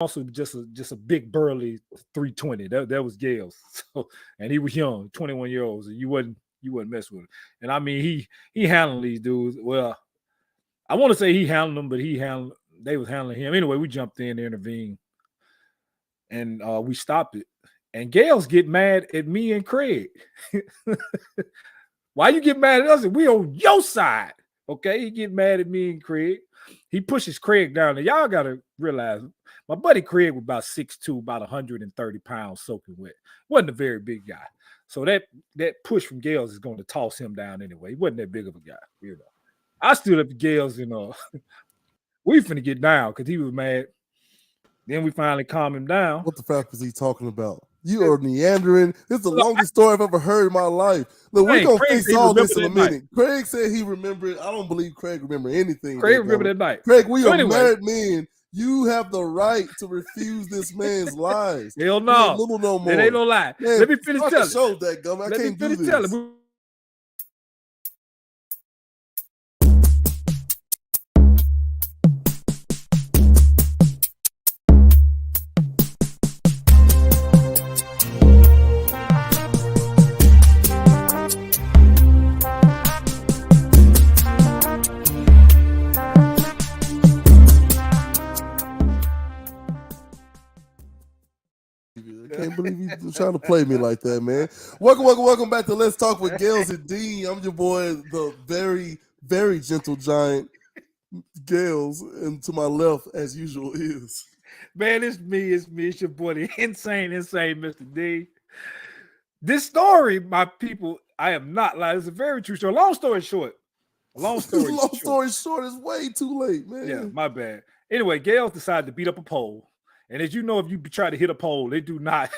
also just a big burly 320. That was Gales. So and he was young, 21 year olds, and you wouldn't mess with him. And I mean he handled these dudes. Well, I want to say he handled them, but they was handling him. Anyway, we jumped in, intervened, and we stopped it. And Gales get mad at me and Craig. Why you get mad at us? We on your side. Okay, he get mad at me and Craig. He pushes Craig down. Now, y'all got to realize, my buddy Craig was about 6'2", about 130 pounds soaking wet. Wasn't a very big guy. So that push from Gales is going to toss him down anyway. He wasn't that big of a guy. I stood up to Gales and we finna get down because he was mad. Then we finally calmed him down. What the fuck is he talking about? You are meandering. This is the longest story I've ever heard in my life. Look, we're going to face all this in a minute. Craig said he remembered. I don't believe Craig remembered anything. Craig remembered that night. Craig, we are married men. You have the right to refuse this man's lies. Hell no. Little no more. It ain't no lie. Man, let me finish telling. Show that, gum. I can't do this. Can't believe you trying to play me like that, man. Welcome back to Let's Talk with Gales and Dean. I'm your boy, the very, very gentle giant, Gales, and to my left, as usual, is. Man, it's me, it's your boy, the insane Mr. D. This story, my people, I am not lying. It's a very true story. Long story short, is way too late, man. Yeah, my bad. Anyway, Gales decided to beat up a pole. And as you know, if you try to hit a pole, they do not.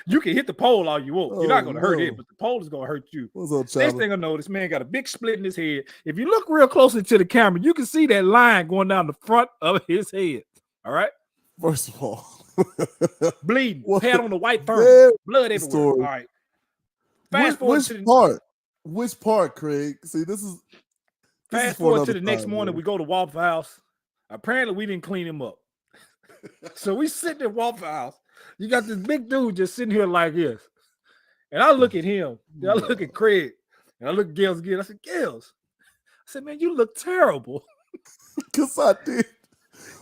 You can hit the pole all you want. You're not going to hurt it, but the pole is going to hurt you. What's up, Charlie? Next thing I know, this man got a big split in his head. If you look real closely to the camera, you can see that line going down the front of his head. All right? First of all. Bleeding. Pad on the white thermal. Blood everywhere. Story. All right. Fast forward which to the part? Which part, Craig? See, this is fast forward to the next morning. We go to Waffle House. Apparently, we didn't clean him up. So we sit at Waffle House. You got this big dude just sitting here like this. And I look at him. Then I look at Craig. And I look at Gales again. I said, Gales. I said, man, you look terrible. Because I did.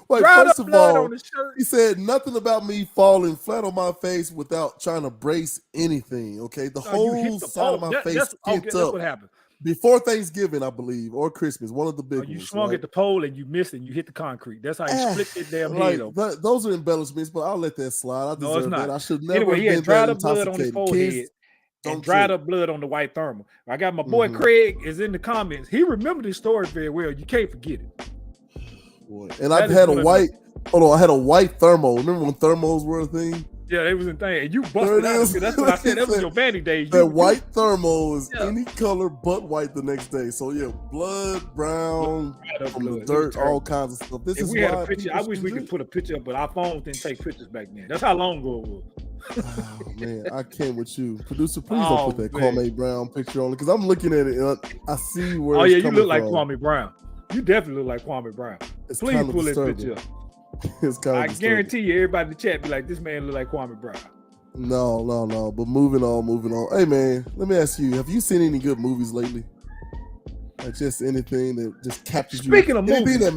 Like, first of all, he said nothing about me falling flat on my face without trying to brace anything. Okay. The whole side of my face picked up. That's what happened. Before Thanksgiving, I believe, or Christmas, one of the big ones. You swung at the pole and you missed and you hit the concrete. That's how you split that damn head open. Those are embellishments, but I'll let that slide. I deserve that. I should never anyway, he had dried up blood on his forehead and dried up blood on the white thermal. I got my boy Craig is in the comments. He remembered this story very well. You can't forget it. Boy. And I had I had a white thermal. Remember when thermals were a thing? Yeah, they was a thing. And you busted out. That's what I said. That was your vanity days. That white thermal is any color but white the next day. So yeah, blood, brown, from the dirt, all kinds of stuff. This is we had a picture. I wish we could put a picture up, but our phones didn't take pictures back then. That's how long ago it was. Oh man, I can't with you. Producer, please don't put that Kwame Brown picture on it because I'm looking at it and I see where it's coming you look like Kwame Brown. You definitely look like Kwame Brown. Please pull that picture up. I guarantee you, everybody in the chat be like, "This man look like Kwame Brown." No. But moving on. Hey man, let me ask you: have you seen any good movies lately? Like just anything that just captured you? Speaking of movies, anything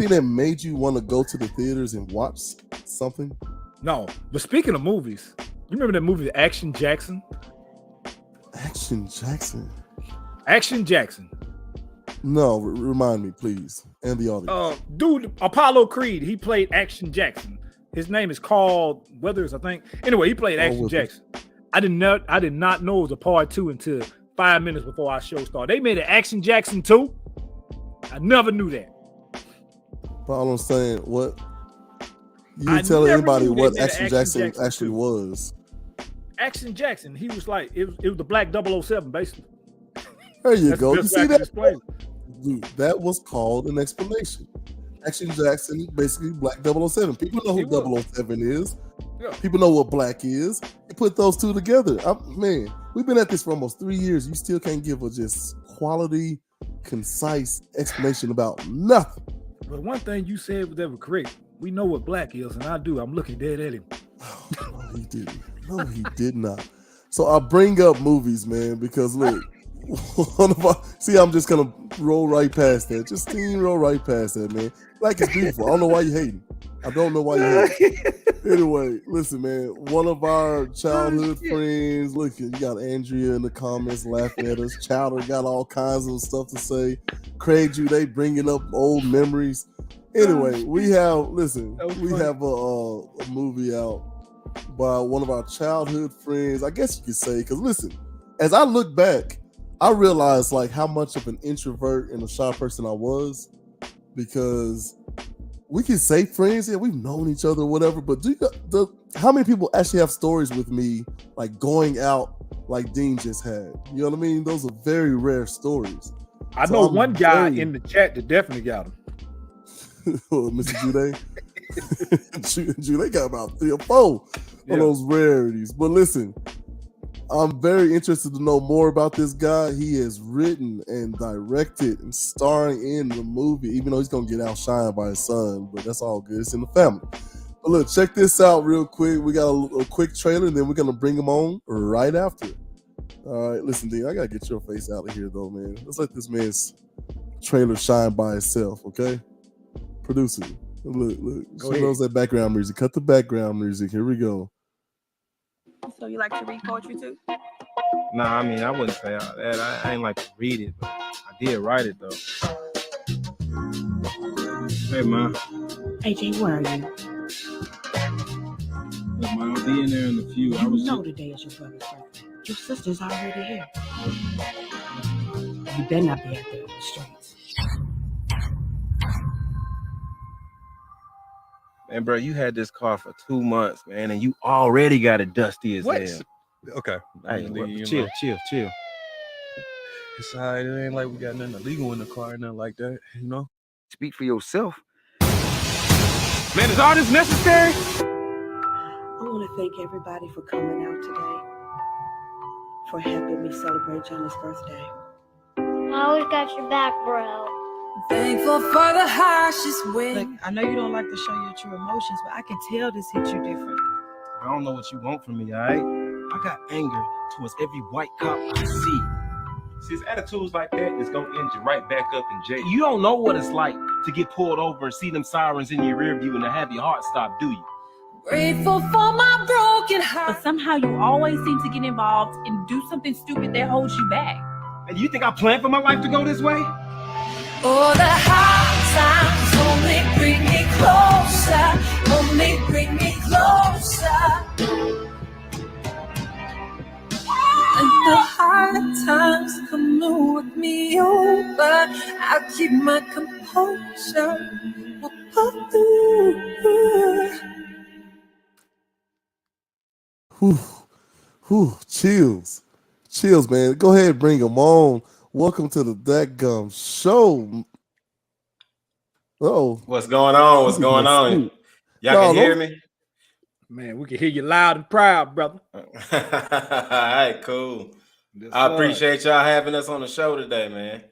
that made you want to go to the theaters and watch something? No, but speaking of movies, you remember that movie Action Jackson? Action Jackson. No, remind me, please, and the audience. Dude, Apollo Creed, he played Action Jackson. His name is Carl Weathers, I think. Anyway, he played Action Jackson. I did not know it was a part 2 until 5 minutes before our show started. They made an Action Jackson 2. I never knew that. But all I'm saying, what you tell anybody what Action Jackson actually was? Action Jackson, he was like it was the Black 007, basically. There you go. You see that? Dude, that was called an explanation. Action Jackson, basically Black 007. People know who 007 is. Yeah. People know what Black is. You put those two together. Man, we've been at this for almost 3 years. You still can't give a just quality, concise explanation about nothing. But one thing you said that was correct. We know what black is, and I do. I'm looking dead at him. No, he didn't. No, he did not. So I bring up movies, man, because look, I'm just gonna roll right past that. Just roll right past that, man. Black is beautiful. I don't know why you hating. I don't know why you hating. Anyway, listen, man. One of our childhood friends, look, you got Andrea in the comments laughing at us. Chowder got all kinds of stuff to say. Craig Jude bringing up old memories. Anyway, we have a movie out by one of our childhood friends, I guess you could say, because listen, as I look back, I realized like how much of an introvert and a shy person I was, because we can say friends, yeah, we've known each other or whatever, but how many people actually have stories with me like going out like Dean just had? You know what I mean? Those are very rare stories. I know one guy in the chat that definitely got them. Mr. Jude. Jude got about 3 or 4 of those rarities. But listen, I'm very interested to know more about this guy. He has written and directed and starring in the movie, even though he's going to get outshined by his son, but that's all good. It's in the family. But look, check this out real quick. We got a quick trailer, and then we're going to bring him on right after. All right, listen, Dean, I got to get your face out of here, though, man. Let's let this man's trailer shine by itself, okay? Producer, look. She knows that background music. Cut the background music. Here we go. So you like to read poetry too? Nah, I mean, I wouldn't say all that. I ain't like to read it, but I did write it, though. Hey, Ma. AJ, where are you? Look, Ma, I'll be in there in a few. Today is your brother's birthday. Your sister's already here. You better not be out there on the streets. Man, bro, you had this car for 2 months, man, and you already got it dusty as hell. Okay. Hey, chill. It's all right. It ain't like we got nothing illegal in the car or nothing like that, you know? Speak for yourself. Man, is all this necessary? I want to thank everybody for coming out today, for helping me celebrate Johnny's birthday. I always got your back, bro. Thankful for the harshest wind. Look, I know you don't like to show your true emotions, but I can tell this hit you different. I don't know what you want from me, all right? I got anger towards every white cop I see. See, it's attitudes like that that's gonna end you right back up in jail. You don't know what it's like to get pulled over and see them sirens in your rear view and to have your heart stop, do you? Grateful for my broken heart. But somehow you always seem to get involved and do something stupid that holds you back. And you think I planned for my life to go this way? Oh, the hard times only bring me closer. Only bring me closer. And the hard times come and work me over. I'll keep my composure. Chills, man. Go ahead and bring them on. Welcome to the Dadgum Show. What's going on? Y'all can hear me? Man, we can hear you loud and proud, brother. All right, cool. I appreciate y'all having us on the show today, man.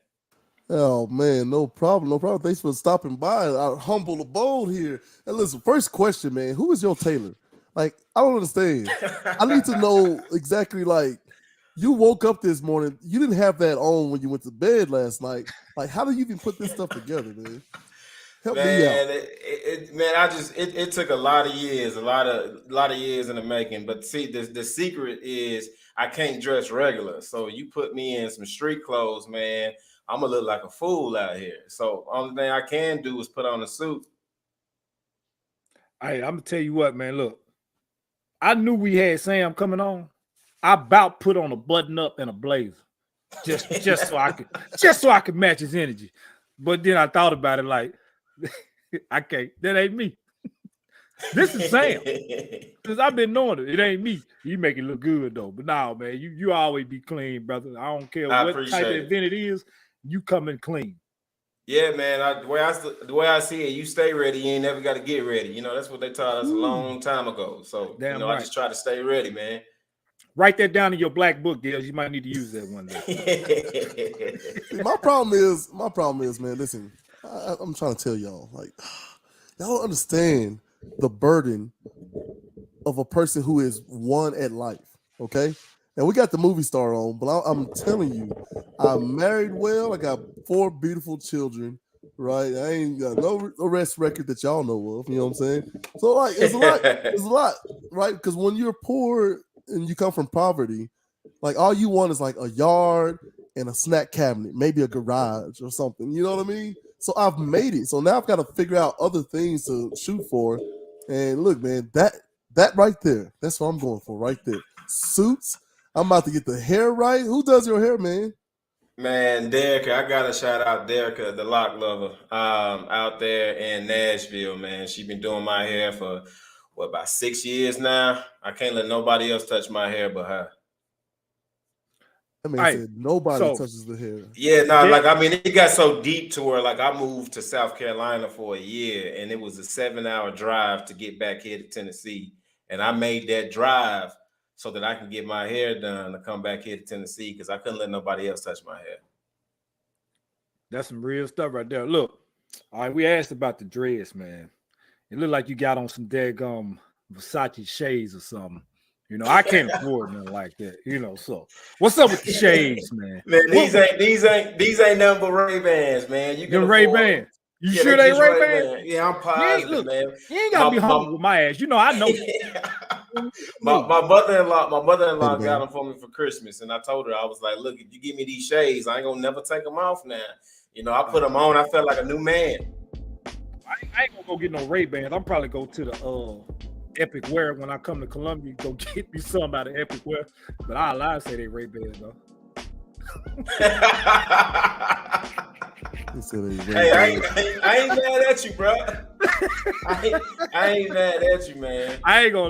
Oh, man, no problem. Thanks for stopping by our humble abode here. And listen, first question, man, who is your tailor? Like, I don't understand. I need to know exactly, like, you woke up this morning, you didn't have that on when you went to bed last night. Like, how do you even put this stuff together, man? Help me out. It took a lot of years in the making. But see, the secret is I can't dress regular. So you put me in some street clothes, man, I'm gonna look like a fool out here. So only thing I can do is put on a suit. Hey, I'm gonna tell you what, man. Look, I knew we had Sam coming on. I about put on a button up and a blazer, just so I could match his energy. But then I thought about it, like, I can't. That ain't me. This is Sam. Because I've been knowing it. It ain't me. You make it look good though. But nah, man, you always be clean, brother. I don't care what type of event it is. You come in clean. Yeah, man. The way I see it, you stay ready. You ain't never got to get ready. You know, that's what they taught us a long time ago. So right. I just try to stay ready, man. Write that down in your black book, Dale. You might need to use that one day. My problem is, man, listen, I'm trying to tell y'all, like, Y'all don't understand the burden of a person who is one at life. Okay. And we got the movie star on, but I'm telling you, I'm married well. I got 4 beautiful children, right? I ain't got no arrest record that y'all know of. You know what I'm saying? So like, it's a lot. It's a lot, right? Because when you're poor and you come from poverty, like all you want is like a yard and a snack cabinet, maybe a garage or something. You know what I mean? So I've made it. So now I've got to figure out other things to shoot for. And look, man, that right there, that's what I'm going for right there. Suits. I'm about to get the hair right. Who does your hair, man? Man, Derica, I gotta shout out Derica, the lock lover, out there in Nashville, man. She been doing my hair for about 6 years now. I can't let nobody else touch my hair but her. I mean, said nobody touches the hair. Yeah, no, like I mean, it got so deep to where like I moved to South Carolina for a year, and it was a 7-hour drive to get back here to Tennessee, and I made that drive so that I can get my hair done to come back here to Tennessee because I couldn't let nobody else touch my hair. That's some real stuff right there. Look, all right, we asked about the dreads, man. It looked like you got on some daggum Versace shades or something. You know, I can't afford nothing like that. You know, so what's up with the shades, man? Man, these ain't nothing but Ray-Bans, man. You can Ray-Bans. You sure they Ray-Bans? Yeah, I'm positive, man. You ain't gotta be humble with my ass. You know, I know. my mother-in-law got them for me for Christmas, and I told her, I was like, look, if you give me these shades, I ain't gonna never take them off now. You know, I put them on, I felt like a new man. I ain't gonna go get no Ray-Bans. I'm probably go to the Epic Wear when I come to Columbia. Go get me some out of Epic Wear, but I lie and say they Ray-Bans though. Hey, I ain't mad at you, bro. I ain't mad at you, man. I ain't gonna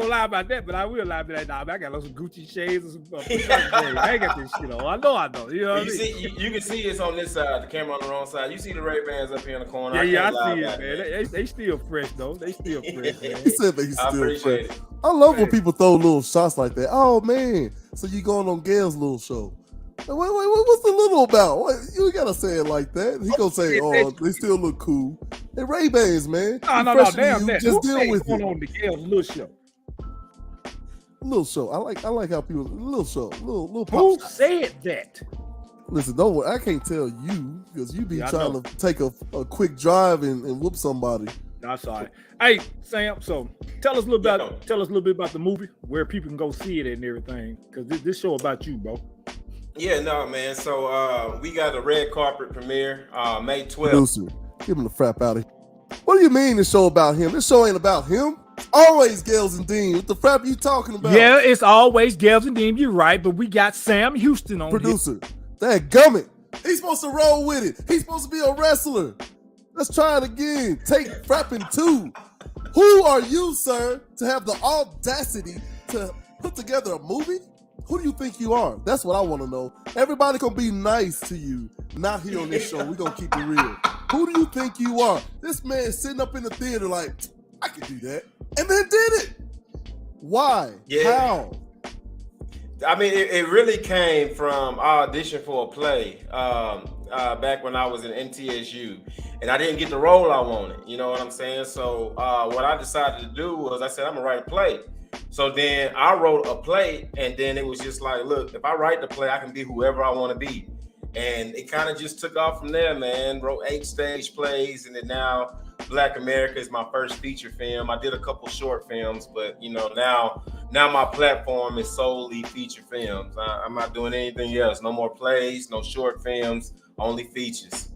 lie about that, but I will lie about that. Nah, I got some Gucci shades or some shades. I ain't got this shit on. I know. You know what I mean? You can see it's on this side, the camera on the wrong side. You see the Ray-Bans up here in the corner. I see it, man. They still fresh though. They still fresh, man. He said they still fresh. I love when people throw little shots like that. Oh man, so you going on Gail's little show? Wait, what's the little about? What, you gotta say it like that. He gonna say, "Oh, they still look cool." They Ray-Bans, man. No, damn that. Just deal with it. On the Gail's little show. Little show. I like how people little show. Little. Who said that? Listen, don't worry. I can't tell you because you be trying to take a quick drive and whoop somebody. That's all right. Hey, Sam. So tell us a little bit about the movie, where people can go see it and everything. Because this show about you, bro. Yeah, no, man. So we got a red carpet premiere May 12th. Producer, give him the frap out of here. What do you mean this show about him? This show ain't about him. Always Gales and Dean. What the frap are you talking about? Yeah, it's always Gales and Dean. You're right, but we got Sam Houston on producer. That gummit. He's supposed to roll with it. He's supposed to be a wrestler. Let's try it again. Take frapping 2. Who are you, sir, to have the audacity to put together a movie? Who do you think you are? That's what I want to know. Everybody gonna be nice to you. Not here on this show. We're gonna keep it real. Who do you think you are? This man sitting up in the theater like, I can do that. And then did it. Why? Yeah. How? I mean, it really came from audition for a play back when I was in MTSU, and I didn't get the role I wanted. You know what I'm saying? So what I decided to do was I said, I'm gonna write a play. So then I wrote a play, and then it was just like, look, if I write the play, I can be whoever I want to be. And it kind of just took off from there, man. Wrote 8 stage plays, and then now Black America is my first feature film. I did a couple short films, but you know, now my platform is solely feature films. I'm not doing anything else. No more plays, no short films, only features.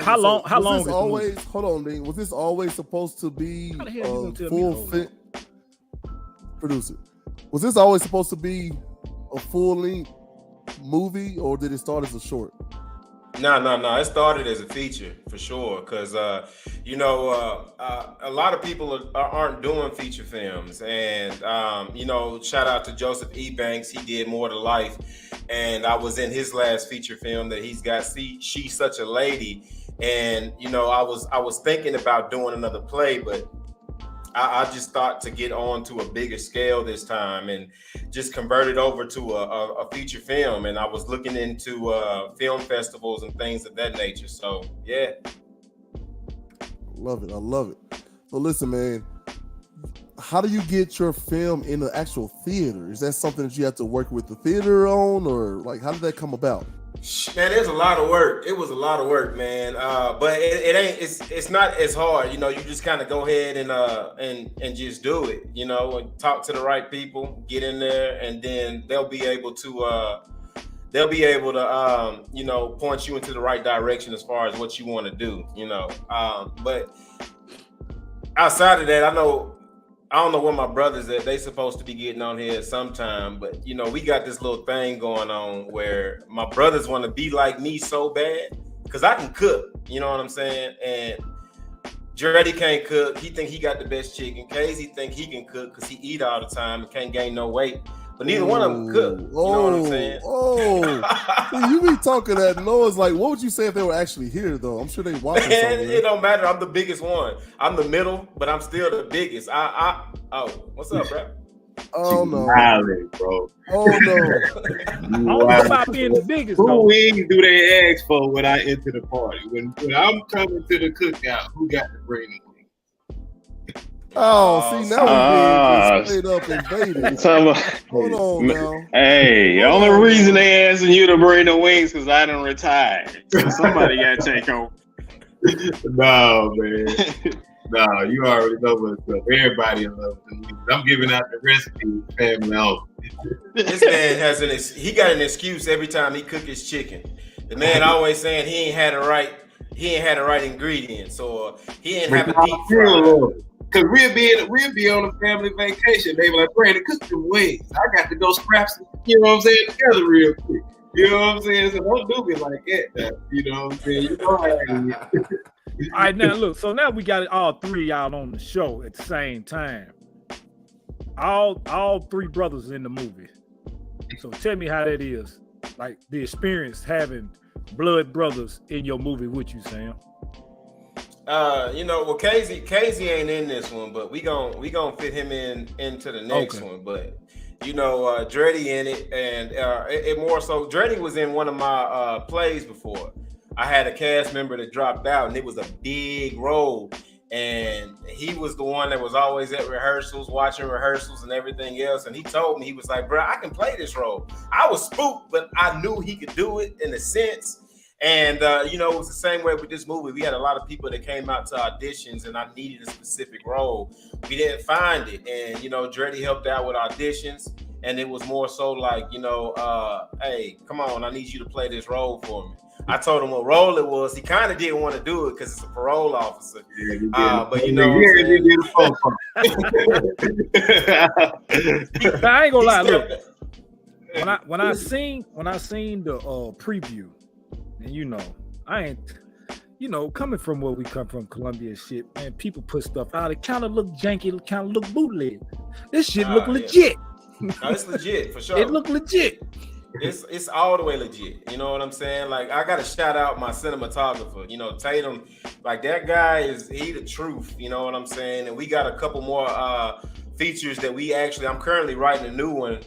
How long? Hold on, Dean. Was this always supposed to be a full fit? Producer, was this always supposed to be a full-length movie, or did it start as a short? No. It started as a feature for sure, because a lot of people aren't doing feature films, and shout out to Joseph E. Banks. He did More to Life, and I was in his last feature film that he's got. She's Such a Lady, and I was thinking about doing another play, but I just thought to get on to a bigger scale this time and just convert it over to a feature film. And I was looking into film festivals and things of that nature. So, yeah. Love it. I love it. So listen, man, how do you get your film in the actual theater? Is that something that you have to work with the theater on, or like how did that come about? Man, there's a lot of work. It was a lot of work, man. But it ain't. It's not as hard. You know, you just kind of go ahead and just do it. You know, and talk to the right people, get in there, and then they'll be able to you know, point you into the right direction as far as what you want to do. You know, but outside of that, I don't know where my brothers at. They supposed to be getting on here sometime, but you know, we got this little thing going on where my brothers want to be like me so bad because I can cook. You know what I'm saying? And Dreddy can't cook. He think he got the best chicken. Casey think he can cook because he eat all the time and can't gain no weight. But neither one of them cook. You know what I'm saying? You be talking that noise. Like, what would you say if they were actually here, though? I'm sure they watching something. It don't matter. I'm the biggest one. I'm the middle, but I'm still the biggest. Oh, what's up, bro? Oh no, violent, bro. Oh no. I don't know about being the biggest. Who wings do they ask for when I enter the party? When I'm coming to the cookout, who got to bring the wings? Oh, see, now we straight up invaded. Hold on now. Hey, the only reason they asking you to bring the wings because I done retired. So somebody got to take over. No, man. No, you already know what's up. Everybody loves the wings. I'm giving out the recipe, family out. This man he got an excuse every time he cook his chicken. The man always saying he ain't had the right ingredients, or he ain't have a deep fry. Cause we'll be on a family vacation. They were like, Brandon, cook some wings. I got to go scrap some, you know what I'm saying, together real quick. You know what I'm saying? So don't do me like that. You know what I'm saying? You know how it is. All right, now look. So now we got all three of y'all on the show at the same time. All three brothers in the movie. So tell me how that is. Like the experience having blood brothers in your movie with you, Sam. You know, well, Casey ain't in this one, but we gon' fit him into the next one. But you know, Dreddy in it, and it more so. Dreddy was in one of my plays before. I had a cast member that dropped out, and it was a big role. And he was the one that was always at rehearsals, watching rehearsals and everything else. And he told me, he was like, bro, I can play this role. I was spooked, but I knew he could do it in a sense. And, you know, it was the same way with this movie. We had a lot of people that came out to auditions, and I needed a specific role. We didn't find it. And, you know, Dreddy helped out with auditions. And it was more so like, you know, hey, come on, I need you to play this role for me. I told him what role it was. He kind of didn't want to do it because it's a parole officer. But, you know, I ain't gonna lie. Look, when I seen the preview, and you know, I ain't, you know, coming from where we come from, Columbia and shit, man, people put stuff out. It kind of looked janky, it kind of looked bootleg. This shit look legit. No, it's legit for sure. It looked legit. It's all the way legit. You know what I'm saying? Like, I gotta shout out my cinematographer. You know, Tatum, like that guy he the truth. You know what I'm saying? And we got a couple more features that I'm currently writing a new one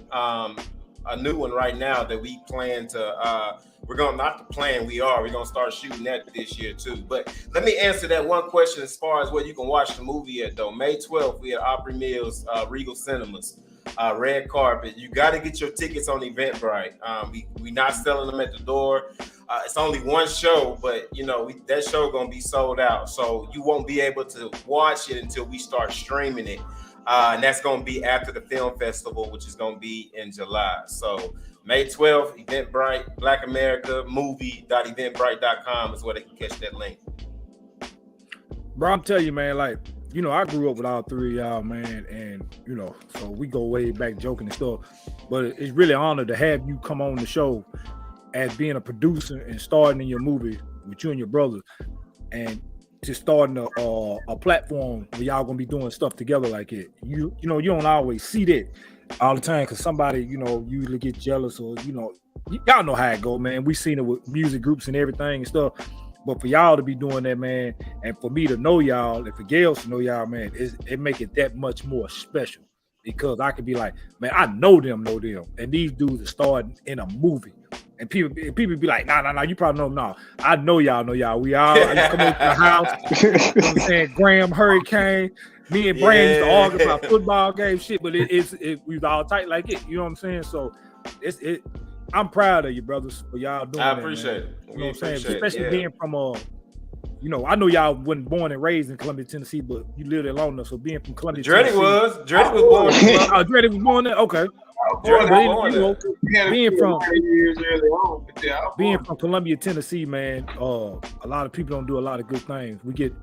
right now that we plan to. We're gonna start shooting that this year too. But let me answer that one question as far as where you can watch the movie at though. May 12th, we at Opry Mills, Regal Cinemas. Red carpet. You got to get your tickets on Eventbrite. We not selling them at the door. It's only one show, but you know that show gonna be sold out, so you won't be able to watch it until we start streaming it, and that's gonna be after the film festival, which is gonna be in July. So May 12th, Eventbrite, Black America movie.eventbrite.com is where they can catch that link. Bro, I'm telling you, man, like, you know, I grew up with all three of y'all, man, and, you know, so we go way back joking and stuff, but it's really an honor to have you come on the show as being a producer and starting in your movie with you and your brothers, and just starting a platform where y'all gonna be doing stuff together like it. You know, you don't always see that all the time because somebody, you know, usually get jealous or, you know, y'all know how it go, man. We seen it with music groups and everything and stuff. But for y'all to be doing that, man, and for me to know y'all, and for Gail to know y'all, man, it make it that much more special because I could be like, man, I know them, and these dudes are starting in a movie And people be like, nah, you probably know. No, I know y'all. We all I come over to the house. You know what I'm saying? Graham Hurricane. Me and Brand used to argue about football game shit, but we was all tight like it. You know what I'm saying? So I'm proud of you, brothers, for y'all doing that. I appreciate it. You know what I'm saying? Especially being from I know y'all wasn't born and raised in Columbia, Tennessee, but you lived there long enough. So being from Columbia, Dreddy Tennessee, was born. Dreddy was born there. Okay. Being from Columbia, Tennessee, man, a lot of people don't do a lot of good things. We get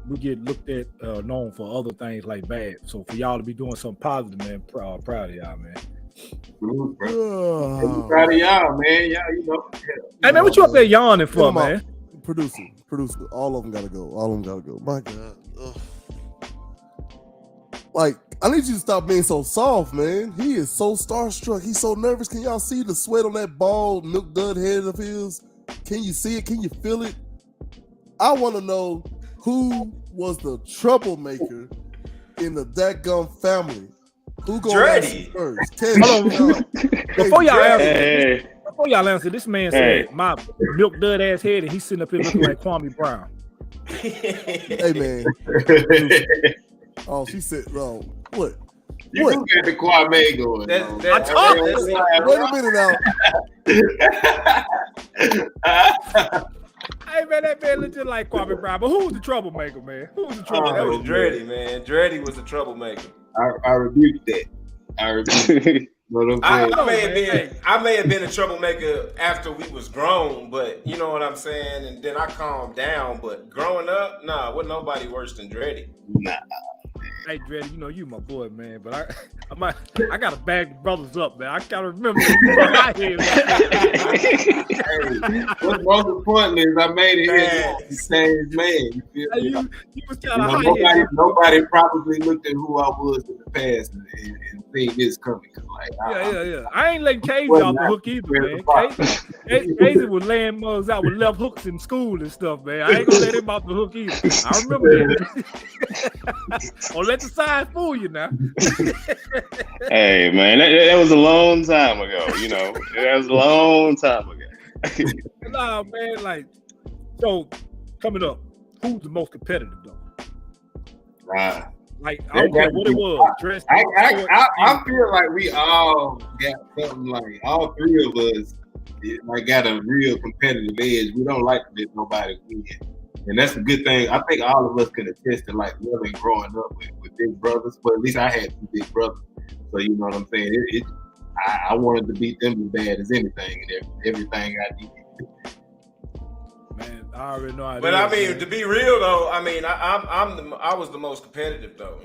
looked at, known for other things like bad. So for y'all to be doing something positive, man, proud of y'all, man. Proud of y'all, man. Y'all, Hey, man, what you up there yawning for, man? Producer. All of them gotta go. My God. Ugh. Like, I need you to stop being so soft, man. He is so starstruck. He's so nervous. Can y'all see the sweat on that bald milk dud head of his? Can you see it? Can you feel it? I want to know who was the troublemaker in the dadgum family. Who gonna answer first? Before y'all answer, this man said my milk dud ass head, and he's sitting up here looking like Kwame Brown. Hey, man. Oh, she said, "No, what? You do get the Kwame going." Wait a minute now. Hey, man, that man looked just like Kwame Brown. But who was the troublemaker, man? Who was the troublemaker? That was Dreddy, man. Dreddy was the troublemaker. I rebuked that. I may have been a troublemaker after we was grown, but you know what I'm saying? And then I calmed down. But growing up, wasn't nobody worse than Dreddy. Nah. Hey, Dreddy, you my boy, man. But I gotta bag the brothers up, man. I gotta remember what's most important is I made it here the same man. You feel me? You was kind of nobody probably looked at who I was in the past and seen this coming. Yeah. I ain't letting Casey off the hook either, man. Casey was laying mugs out with left hooks in school and stuff, man. I ain't gonna let him off the hook either. I remember that. Don't let the sign fool you now. Hey, man, that was a long time ago. That was a long time ago. Nah, man, so coming up, who's the most competitive though? Right. I don't care what it was. I feel like we all got something like all three of us got a real competitive edge. We don't like to let nobody win. And that's a good thing. I think all of us can attest to living growing up with big brothers, but at least I had two big brothers. So you know what I'm saying? I wanted to beat them as bad as anything and everything I did. Man, I already know. But I mean, to be real though, I mean, I was the most competitive though.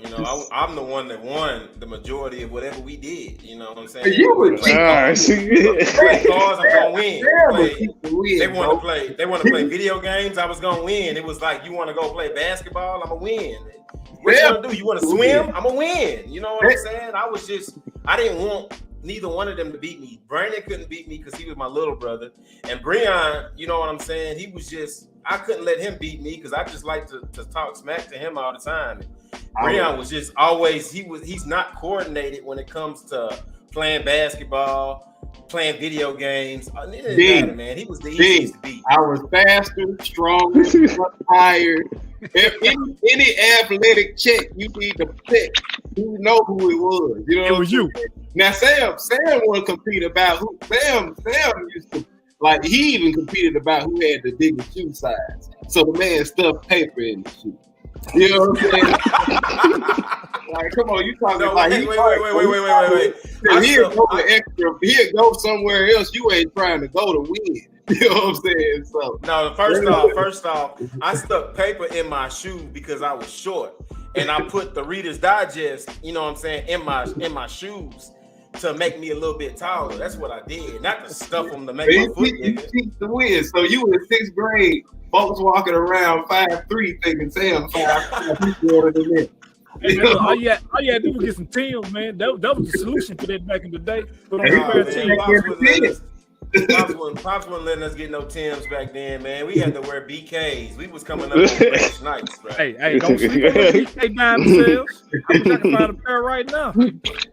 I'm the one that won the majority of whatever we did. You know what I'm saying? You would play cards, I'm gonna win. They want to play video games. I was gonna win. It was like, you want to go play basketball? I'm gonna win. What you want to do? You want to swim? I'm gonna win. You know what I'm saying? I didn't want neither one of them to beat me. Brandon couldn't beat me because he was my little brother. And Breon, you know what I'm saying? He was I couldn't let him beat me because I just like to talk smack to him all the time. Breon was just always, he's not coordinated when it comes to playing basketball, playing video games. It didn't matter, man. He was the easiest to beat. I was faster, stronger, higher. If any athletic check you need to pick, you know who it was. You know, it was you. Now Sam want to compete about who. Sam used to he even competed about who had the biggest shoe size. So the man stuffed paper in the shoe. You know what I'm saying? Come on, you talking about? Wait. He'll go somewhere else. You ain't trying to go to win. You know what I'm saying? So no, first off, I stuck paper in my shoe because I was short, and I put the Reader's Digest, you know what I'm saying, in my shoes to make me a little bit taller. That's what I did, not to stuff them to make my foot bigger. You to win. So you in 6th grade, folks walking around 5'3", thinking Sam 5'5". Hey, man, all you had to do was get some Timbs, man. That was the solution for that back in the day. Pops wasn't letting us get no Timbs back then, man. We had to wear BKs. We was coming up on fresh nights, bro. Hey, don't sleep on the BK by themselves. I wish I could find a pair right now.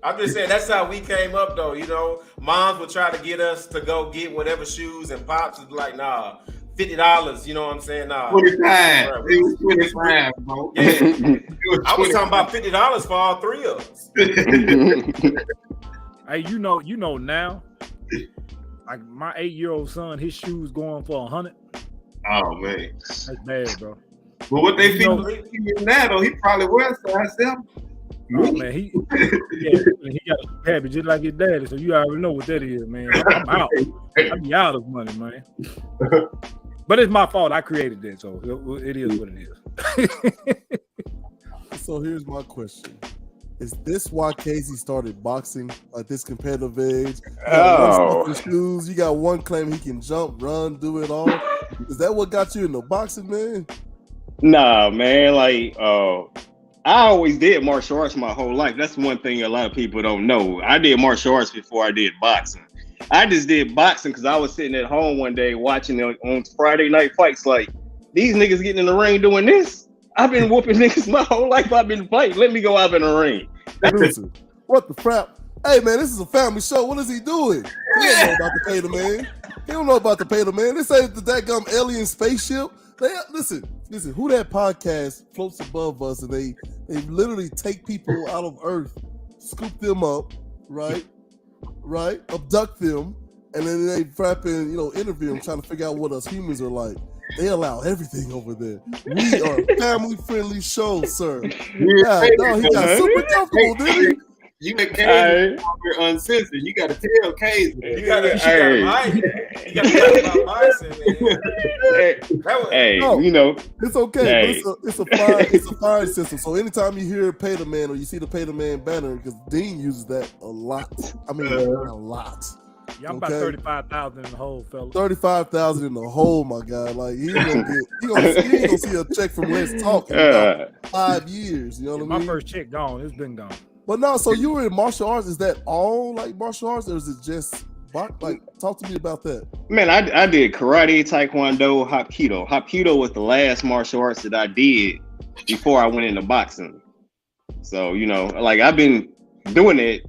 I'm just saying that's how we came up, though. You know, moms would try to get us to go get whatever shoes, and Pops was like, nah, $50. You know what I'm saying? Nah, 25. It was 25, bro. Yeah, I was talking about $50 for all three of us. Hey, you know now. Like my 8-year-old son, his shoes going for $100. Oh man, that's bad, bro. But what they think now though, he probably wears size 7. Oh man, he got a habit just like his daddy, so you already know what that is, man. I'm out. I be out of money, man. But it's my fault. I created that, so it is what it is. So here's my question. Is this why Casey started boxing at this competitive age? Shoes. You got one claim he can jump, run, do it all. Is that what got you into boxing, man? Nah, man. Like, I always did martial arts my whole life. That's one thing a lot of people don't know. I did martial arts before I did boxing. I just did boxing because I was sitting at home one day watching on Friday night fights. Like, these niggas getting in the ring doing this. I've been whooping niggas my whole life. I've been fighting. Let me go out in the ring. What the crap? Hey man, this is a family show. What is he doing? He don't know about the Pay the Man. He don't know about the Pay the Man. This ain't the dadgum alien spaceship. Listen. Who that podcast floats above us, and they literally take people out of Earth, scoop them up, right, abduct them, and then they interview them, trying to figure out what us humans are like. They allow everything over there. We are a family-friendly show, sir. Yeah, no, he got super comfortable, didn't he? You make Casey uncensored. You got to tell Casey. You got to talk about boxing, man. You know, it's okay. But it's a fire system. So anytime you hear Pay the Man or you see the Pay the Man banner, because Dean uses that a lot. I mean, a lot. Yeah, I'm about 35,000 in the hole, fella. 35,000 in the hole, my guy. Like he ain't gonna see a check from Let's Talk in about 5 years. You know what I mean? My first check gone. It's been gone. But no, so you were in martial arts. Is that all like martial arts, or is it just like? Talk to me about that. Man, I did karate, taekwondo, hapkido. Hapkido was the last martial arts that I did before I went into boxing. So like I've been doing it,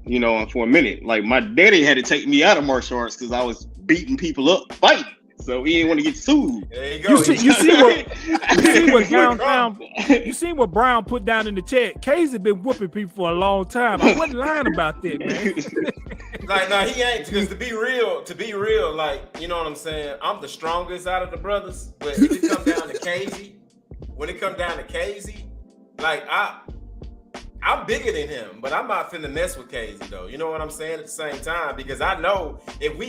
for a minute. Like my daddy had to take me out of martial arts because I was beating people up, fighting. So he didn't want to get sued. There you go. You see what Brown put down in the chat. Casey been whooping people for a long time. I wasn't lying about that, man. Like, no, he ain't. Because to be real, like, you know what I'm saying? I'm the strongest out of the brothers. But if it comes down to Casey, like I'm bigger than him, but I'm not finna mess with Casey though. You know what I'm saying? At the same time, because I know if me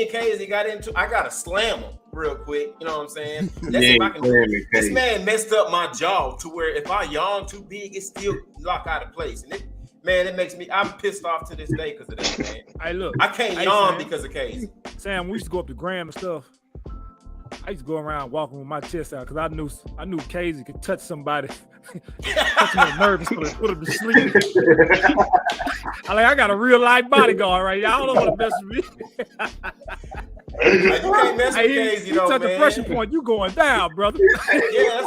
and Casey got into, I gotta slam him real quick. You know what I'm saying? This man messed up my jaw to where if I yawn too big, it still lock out of place, and it makes me. I'm pissed off to this day because of that, man. Hey, look, I can't yawn because of Casey. Sam, we used to go up to Graham and stuff. I used to go around walking with my chest out because I knew Casey could touch somebody, touch them nervous, put them to sleep. I got a real life bodyguard right now. I don't want to mess with me. You can't mess with Casey, though, man. You touch the pressure point, you going down, brother. Yeah,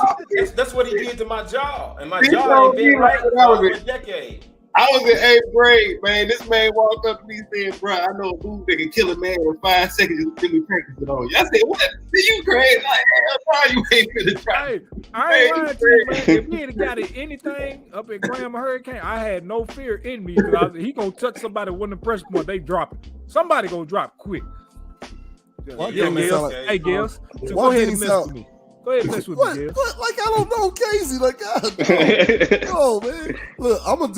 that's what he did to my jaw, and my jaw ain't been right for a decade. I was in 8th grade, man. This man walked up to me saying, bro, I know a move that can kill a man in 5 seconds and let me practice it on you. I said, what? You crazy? Like, hell no, you ain't finna try. Hey, I ain't lying to you, man. If he had got it anything up at Graham Hurricane, I had no fear in me. He gonna touch somebody with the pressure point, they drop it. Somebody gonna drop quick. Hey, Gills. So go ahead and mess with me. Go ahead and mess with me, Gills. Like, I don't know Casey. Like, God, no, man. Look, I'm gonna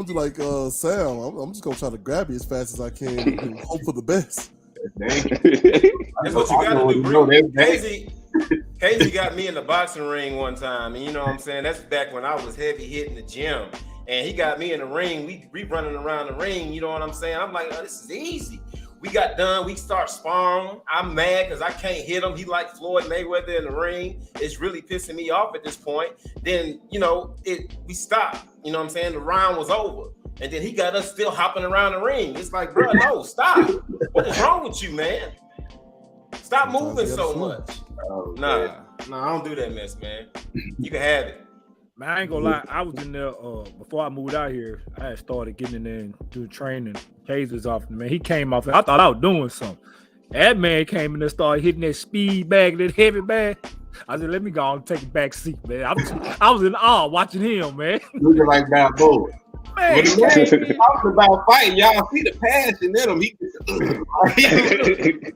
do like Sam. I'm just gonna try to grab you as fast as I can and hope for the best. That's what you gotta do, bro. Casey got me in the boxing ring one time, and you know what I'm saying? That's back when I was heavy hitting the gym. And he got me in the ring. We running around the ring, you know what I'm saying? I'm like, oh, this is easy. We got done. We start sparring. I'm mad because I can't hit him. He like Floyd Mayweather in the ring. It's really pissing me off at this point. Then, we stopped. You know what I'm saying? The round was over. and then he got us still hopping around the ring. It's like, bro, no, stop. What is wrong with you, man? Stop moving so much. Nah, I don't do that mess, man. You can have it. Man, I ain't gonna lie. I was in there before I moved out here. I had started getting in there and doing training. Casey's off, man. He came off. I thought I was doing something. That man came in and started hitting that speed bag, that heavy bag. I said, let me go and take a back seat, man. I was in awe watching him, man. Looking like Balboa. Man, when he talking about fighting, y'all see the passion in him.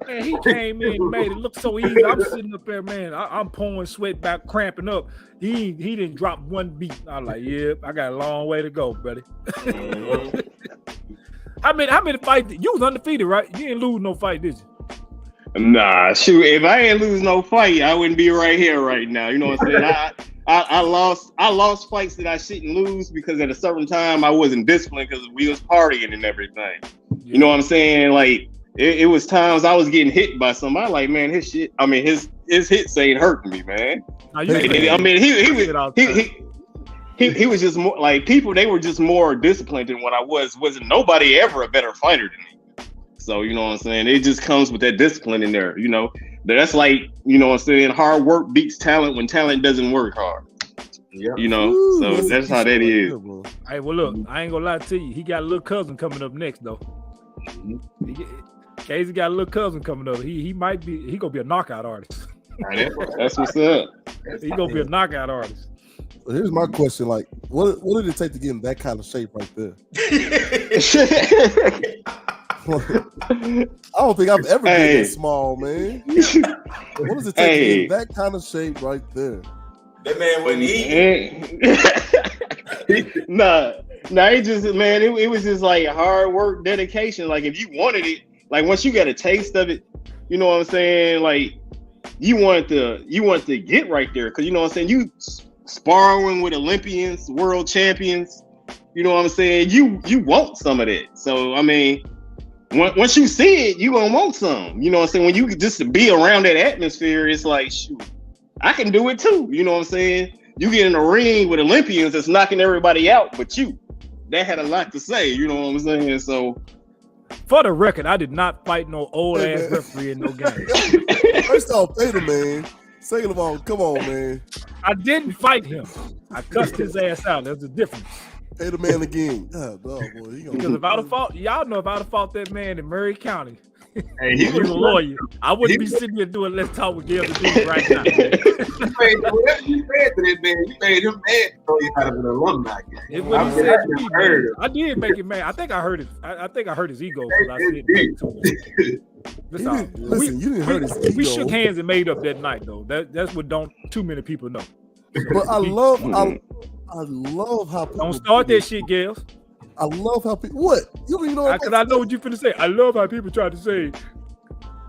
Man, he came in and made it look so easy. I'm sitting up there, man. I'm pouring sweat back, cramping up. He didn't drop one beat. I was like, yeah, I got a long way to go, buddy. How many fights? You was undefeated, right? You didn't lose no fight, did you? Nah, shoot. If I ain't lose no fight, I wouldn't be right here right now. You know what I'm saying? I lost fights that I shouldn't lose because at a certain time I wasn't disciplined because we was partying and everything. Yeah. You know what I'm saying? Like it was times I was getting hit by somebody. Like, man, his hits ain't hurting me, man. He was just more like people. They were just more disciplined than what I was. Wasn't nobody ever a better fighter than me. So, you know what I'm saying? It just comes with that discipline in there, you know. That's like, you know what I'm saying, hard work beats talent when talent doesn't work hard. Yep. You know, so that's how that is. Hey, well, look, I ain't gonna lie to you. He got a little cousin coming up next, though. Casey got a little cousin coming up. He gonna be a knockout artist. That's what's up. He gonna be a knockout artist. So here's my question: like, what did it take to get in that kind of shape right there? I don't think I've ever been that small, man. What does it take to get in that kind of shape right there? That man wouldn't eat. Nah, it just, man, it was just like hard work, dedication. Like if you wanted it, like once you got a taste of it, you know what I'm saying? Like you want to get right there, because you know what I'm saying? You sparring with Olympians, world champions, you know what I'm saying? You want some of that. So I mean, once you see it, you gonna want some. You know what I'm saying? When you just be around that atmosphere, it's like, shoot, I can do it too. You know what I'm saying? You get in a ring with Olympians that's knocking everybody out, but that had a lot to say. You know what I'm saying? So, for the record, I did not fight no old ass referee in no game. First off, pay the man. Second of all, come on, man. I didn't fight him. I cussed his ass out. There's a difference. Pay the man again. God, boy, because if I'd have fought, y'all know if I'd have fought that man in Murray County, hey, he was a lawyer. I wouldn't be sitting here doing Let's Talk with Gail to do right now. Whatever you said to that man, you made him mad to throw you out of an alumni game. It's what he said to me, man. I did make him mad. I think I hurt his. I think I hurt his ego because I said it to him. Listen, you didn't hurt his ego. We shook hands and made up that night, though. That's what don't too many people know. So, but I love how people don't start that shit, Gales. I love how people. What? You don't even know. Because I know what you're finna say. I love how people try to say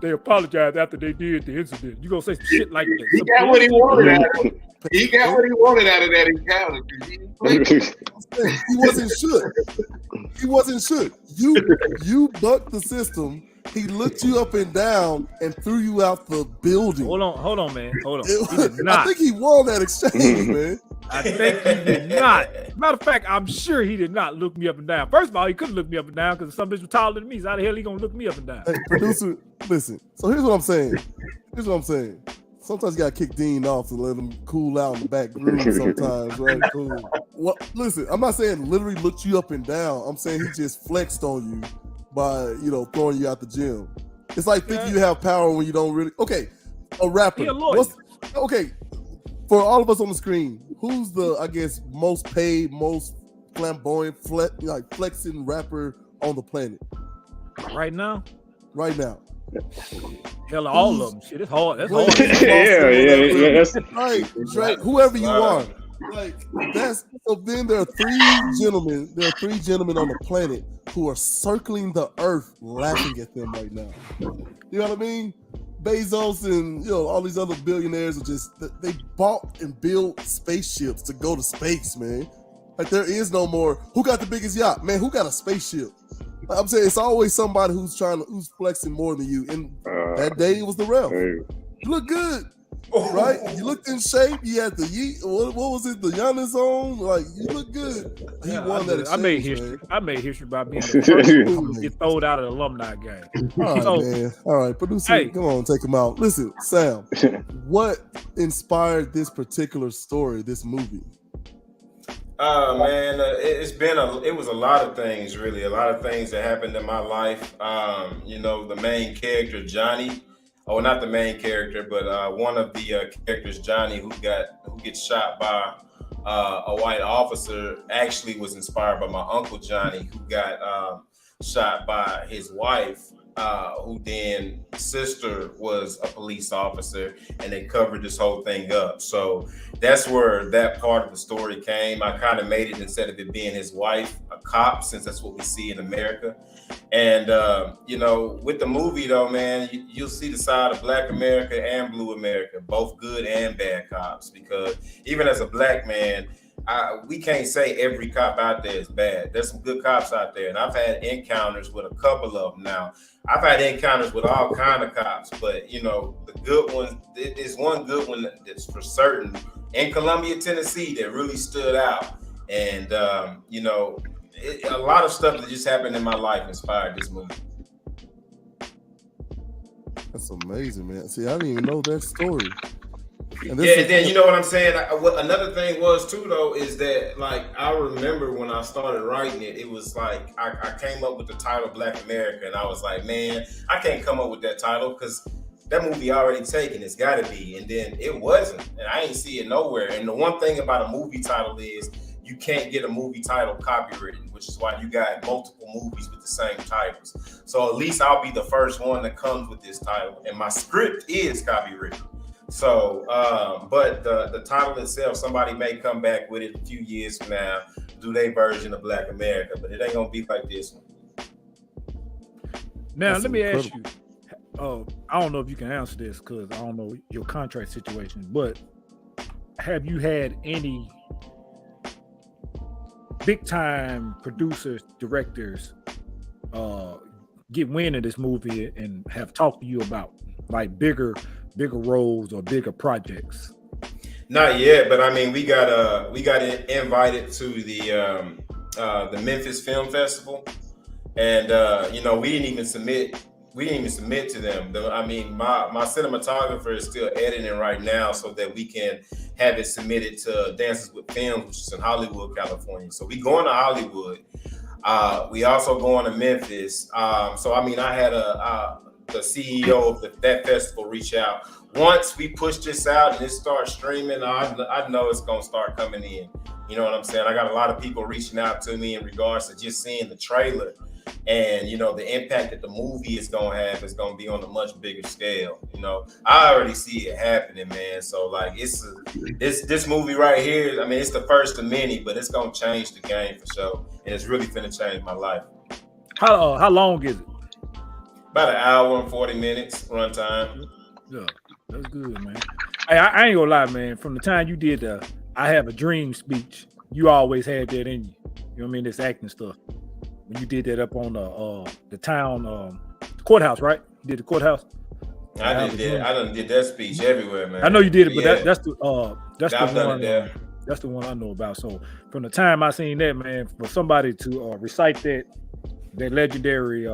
they apologize after they did the incident. You gonna say shit like that? He got what he wanted out of it. He got what he wanted out of that encounter. He wasn't shook. He wasn't shook. You bucked the system. He looked you up and down and threw you out the building. Hold on, man. Hold on. He did not. I think he won that exchange, man. I think he did not. Matter of fact, I'm sure he did not look me up and down. First of all, he couldn't look me up and down because some bitch was taller than me. So how the hell he gonna look me up and down? Hey, producer, listen. So here's what I'm saying. Sometimes you gotta kick Dean off to let him cool out in the back room sometimes, right? Cool. Well, listen, I'm not saying literally looked you up and down. I'm saying he just flexed on you by, throwing you out the gym. It's like thinking you have power when you don't really. Okay, a rapper. Okay, for all of us on the screen, who's the, I guess, most paid, most flamboyant, flexing rapper on the planet? Right now? Right now. Hell, all of them. Shit, it's hard. That's hard. Yeah. That's right. Drake, whoever you are. So then there are three gentlemen on the planet who are circling the earth laughing at them right now. You know what I mean? Bezos and all these other billionaires are they bought and built spaceships to go to space, man. Like there is no more. Who got the biggest yacht? Man, who got a spaceship? I'm saying it's always somebody who's flexing more than you. And that day it was the ref. You look good. right? You looked in shape. You had the what was it? The Giannis on. Like you look good. He won that. I made history. I made history by being the first dude to get thrown out of the alumni game. All right, man. All right, producer, come on, take him out. Listen, Sam, what inspired this particular story, this movie? Man, it was a lot of things, really. A lot of things that happened in my life. The main character, Johnny. Oh, not the main character, but one of the characters, Johnny, who gets shot by a white officer, actually was inspired by my uncle Johnny, who got shot by his wife, who then sister was a police officer, and they covered this whole thing up. So that's where that part of the story came. I kind of made it, instead of it being his wife, a cop, since that's what we see in America. And with the movie though, man, you'll see the side of Black America and Blue America, both good and bad cops, because even as a Black man, we can't say every cop out there is bad. There's some good cops out there, and I've had encounters with a couple of them now. I've had encounters with all kind of cops, but the good ones, there's one good one that's for certain in Columbia, Tennessee, that really stood out. And a lot of stuff that just happened in my life inspired this movie. That's amazing, man. See, I didn't even know that story. And then you know what I'm saying? Another thing was too, though, is that like I remember when I started writing it, it was like I came up with the title Black America, and I was like, man, I can't come up with that title because that movie already taken. It's got to be. And then it wasn't, and I ain't see it nowhere. And the one thing about a movie title is you can't get a movie title copywritten, which is why you got multiple movies with the same titles. So at least I'll be the first one that comes with this title, and my script is copywritten. So, but the title itself, somebody may come back with it a few years from now, do their version of Black America, but it ain't gonna be like this one. Now, let me ask you. I don't know if you can answer this because I don't know your contract situation, but have you had any big time producers, directors get wind of this movie and have talked to you about like bigger roles or bigger projects? Not yet, but I mean we got invited to the Memphis Film Festival, and we didn't even submit to them. My cinematographer is still editing right now so that we can have it submitted to Dances with Films, which is in Hollywood, California. So we going to Hollywood. We also going to Memphis. I had the CEO of that festival reach out. Once we push this out and it starts streaming, I know it's gonna start coming in. You know what I'm saying? I got a lot of people reaching out to me in regards to just seeing the trailer, and the impact that the movie is gonna have is gonna be on a much bigger scale. I already see it happening, man. So like this movie right here, I mean, it's the first of many, but it's gonna change the game for sure, and it's really gonna change my life. How long is it? About an hour and 40 minutes runtime. Yeah, that's good, man. Hey, I ain't gonna lie, man. From the time you did the "I Have a Dream" speech, you always had that in you. You know what I mean? This acting stuff. When you did that up on the town courthouse, right? You did the courthouse. I done did that speech everywhere, man. I know you did it, but yeah. that's the one. That's the one I know about. So from the time I seen that, man, for somebody to recite that legendary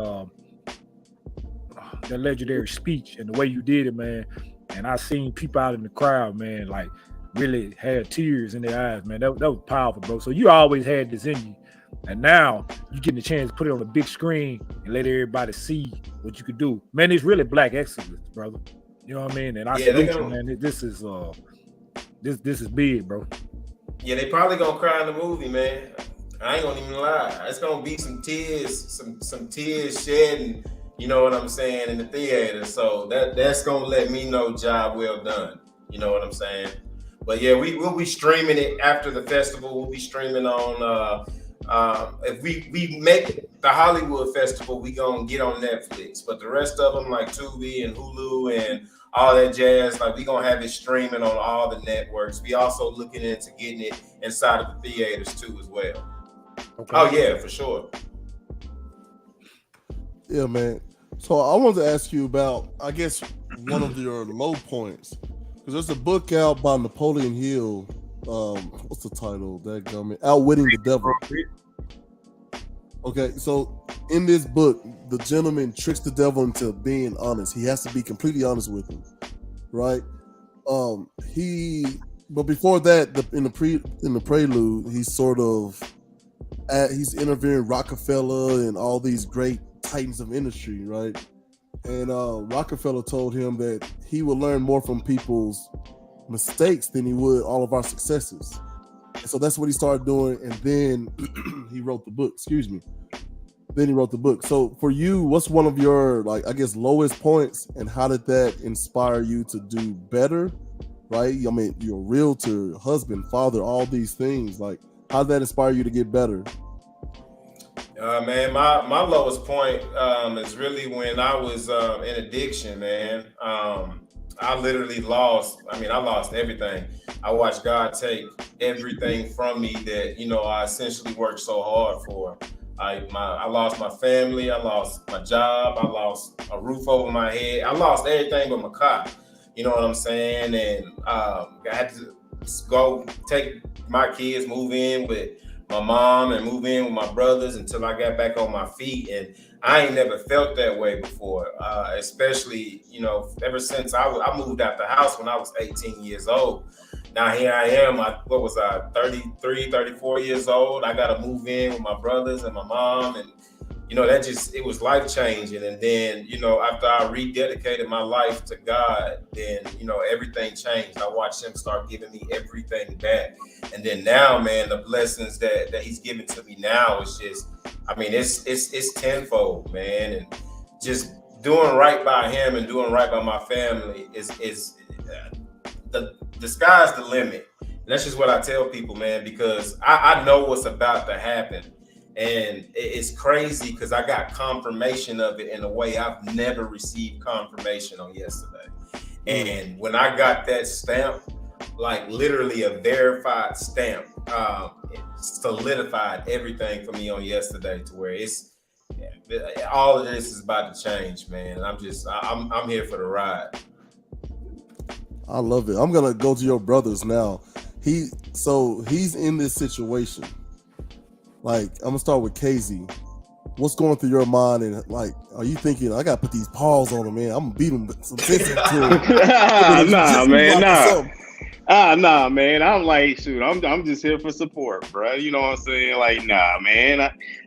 speech and the way you did it, man, and I seen people out in the crowd, man, like really had tears in their eyes, man. That was powerful, bro. So you always had this in you, and now you getting a chance to put it on a big screen and let everybody see what you could do, man. It's really Black excellence, brother. You know what I mean? And I salute you, man. This is big, bro. Yeah, they probably gonna cry in the movie, man. I ain't gonna even lie. It's gonna be some tears, some tears shedding. You know what I'm saying, in the theater. So that's gonna let me know job well done. You know what I'm saying? But yeah, we'll be streaming it after the festival. We'll be streaming on if we make the Hollywood Festival, we gonna get on Netflix. But the rest of them, like Tubi and Hulu and all that jazz, like we gonna have it streaming on all the networks. We also looking into getting it inside of the theaters too as well. Okay. Oh yeah, for sure. Yeah, man. So I wanted to ask you about, I guess, one of your low points. Because there's a book out by Napoleon Hill. What's the title? That government Outwitting the Devil. Okay, so in this book, the gentleman tricks the devil into being honest. He has to be completely honest with him, right? But before that, in the prelude, he's sort of he's interviewing Rockefeller and all these great titans of industry, right? And Rockefeller told him that he would learn more from people's mistakes than he would all of our successes. And so that's what he started doing. And then he wrote the book. Excuse me. Then he wrote the book. So for you, what's one of your, like, I guess, lowest points, and how did that inspire you to do better? Right? I mean, you're a realtor, husband, father, all these things. Like, how did that inspire you to get better? Man, my lowest point is really when I was in addiction, man. I literally lost everything. I watched God take everything from me that, I essentially worked so hard for. I lost my family, I lost my job, I lost a roof over my head, I lost everything but my car. You know what I'm saying? And I had to go take my kids, move in with my mom and move in with my brothers until I got back on my feet. And I ain't never felt that way before, especially, ever since I moved out the house when I was 18 years old. Now here I am, 33, 34 years old. I got to move in with my brothers and my mom. And, it was life changing. And then, after I rededicated my life to God, then, everything changed. I watched him start giving me everything back. And then now, man, the blessings that he's giving to me now is just, it's tenfold, man. And just doing right by him and doing right by my family is the sky's the limit. And that's just what I tell people, man, because I know what's about to happen. And it's crazy because I got confirmation of it in a way I've never received confirmation on yesterday. And when I got that stamp, like literally a verified stamp, it solidified everything for me on yesterday to where all of this is about to change, man. I'm here for the ride. I love it. I'm gonna go to your brothers now. He's in this situation. Like, I'm gonna start with KZ. What's going through your mind, and like, are you thinking I gotta put these paws on him, man? I'm gonna beat him some sense into him. Nah, man. I'm like, shoot, I'm just here for support, bro. You know what I'm saying? Like, nah, man.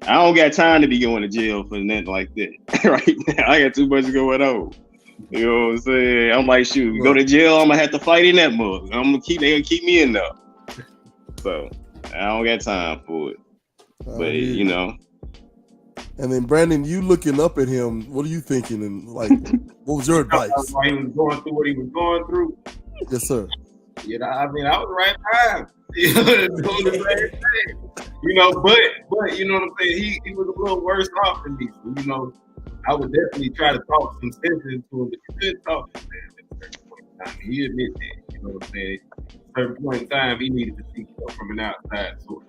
I don't got time to be going to jail for nothing like that right now. I got too much going on. You know what I'm saying? I'm like, shoot, go to jail, I'm gonna have to fight in that mug. They gonna keep me in there. So I don't got time for it. But And then Brandon, you looking up at him, what are you thinking? And like, what was your advice? While he was going through what he was going through. Yes, sir. I was right behind. Doing the same thing. But you know what I'm saying? He was a little worse off than me. So, I would definitely try to talk some sense into him, but you couldn't talk to him at a certain point in time. He admitted that, you know what I'm saying? At a certain point in time, he needed to seek help from an outside source.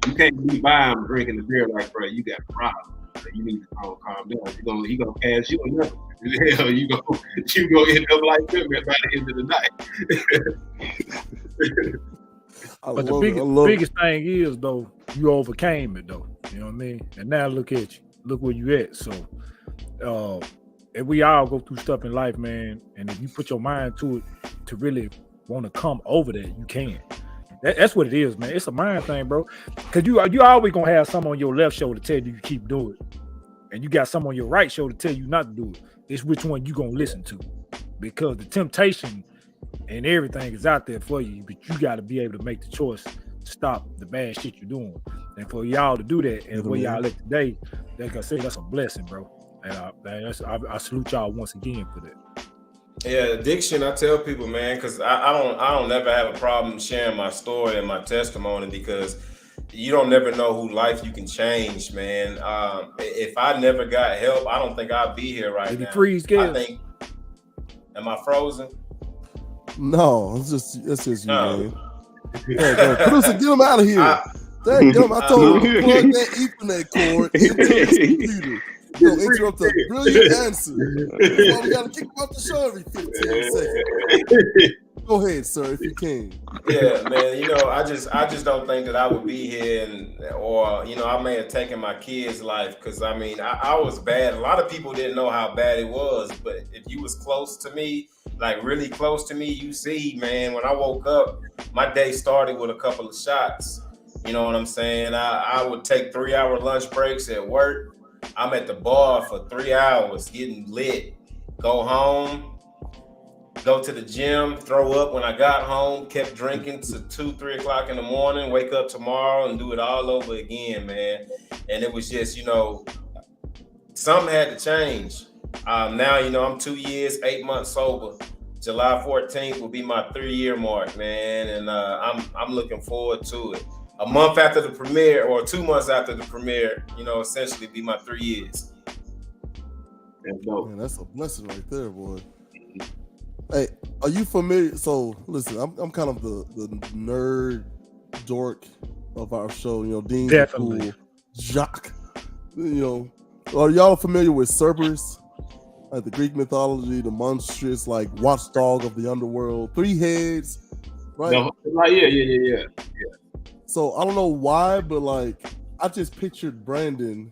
You can't be by him drinking the beer like, bro, you got a problem. You need to calm down. He gonna cash you another. Hell, you go end up like him by the end of the night. But the biggest thing is, though, you overcame it, though. You know what I mean? And now look at you. Look where you at. So, and we all go through stuff in life, man. And if you put your mind to it, to really want to come over that, you can. That's what it is, man. It's a mind thing, bro. Because you always gonna have someone on your left shoulder tell you keep doing it, and you got someone on your right shoulder tell you not to do it. It's which one you gonna listen to, because the temptation and everything is out there for you, but you got to be able to make the choice to stop the bad shit you're doing. And for y'all to do that, and where y'all at today, like I said, that's a blessing, bro. And I salute y'all once again for that. Yeah, addiction, I tell people, man, because I don't never have a problem sharing my story and my testimony, because you don't never know who life you can change, man. If I never got help, I don't think I'd be here right now. Am I frozen? No, it's just you, man. Yeah, producer, get him out of here. I told him to plug that Ethernet cord into his computer. You'll interrupt a brilliant answer. That's why we gotta kick him off the show every 15 seconds. Go ahead, sir, if you can. Yeah, man. You know, I just don't think that I would be here, or you know, I may have taken my kid's life because I mean, I was bad. A lot of people didn't know how bad it was, but if you was close to me, like really close to me, you see, man. When I woke up, my day started with a couple of shots. You know what I'm saying? I would take 3-hour lunch breaks at work. I'm at the bar for 3 hours getting lit. Go home. Go to the gym, throw up when I got home, kept drinking to 2-3 o'clock in the morning, wake up tomorrow and do it all over again, man. And it was just, you know, something had to change. Now, you know, I'm 2 years, 8 months sober. July 14th will be my 3-year mark, man. And I'm looking forward to it. A month after the premiere or 2 months after the premiere, you know, essentially be my 3 years. Man, that's a blessing right there, boy. Hey, are you familiar? So listen, I'm kind of the nerd dork of our show. You know, Dean, definitely, cool Jacques. You know, are y'all familiar with Cerberus? Like the Greek mythology, the monstrous like watchdog of the underworld, 3 heads, right? No, yeah. So I don't know why, but like I just pictured Brandon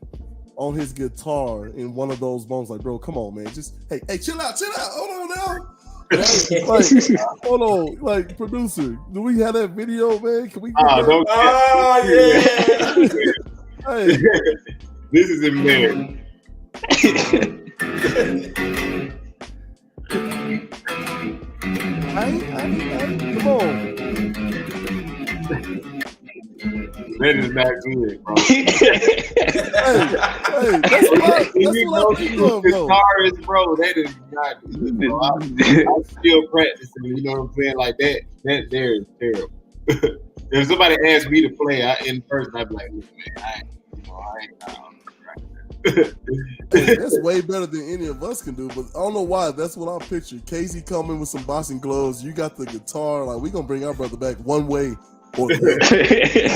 on his guitar in one of those moments. Like, bro, come on, man, just hey, chill out, hold on now. Like, hold on, like producer, do we have that video, man? Can we? Yeah. Hey, this is embarrassing. Come on. That is not good, bro. hey, that's what I think of, though. Guitarist, bro, that is not good, bro. I'm still practicing, you know what I'm saying? Like that there is terrible. If somebody asked me to play in person, I'd be like, listen, man, I ain't hey, that's way better than any of us can do, but I don't know why. That's what I pictured. Casey coming with some boxing gloves. You got the guitar. Like, we gonna bring our brother back one way or the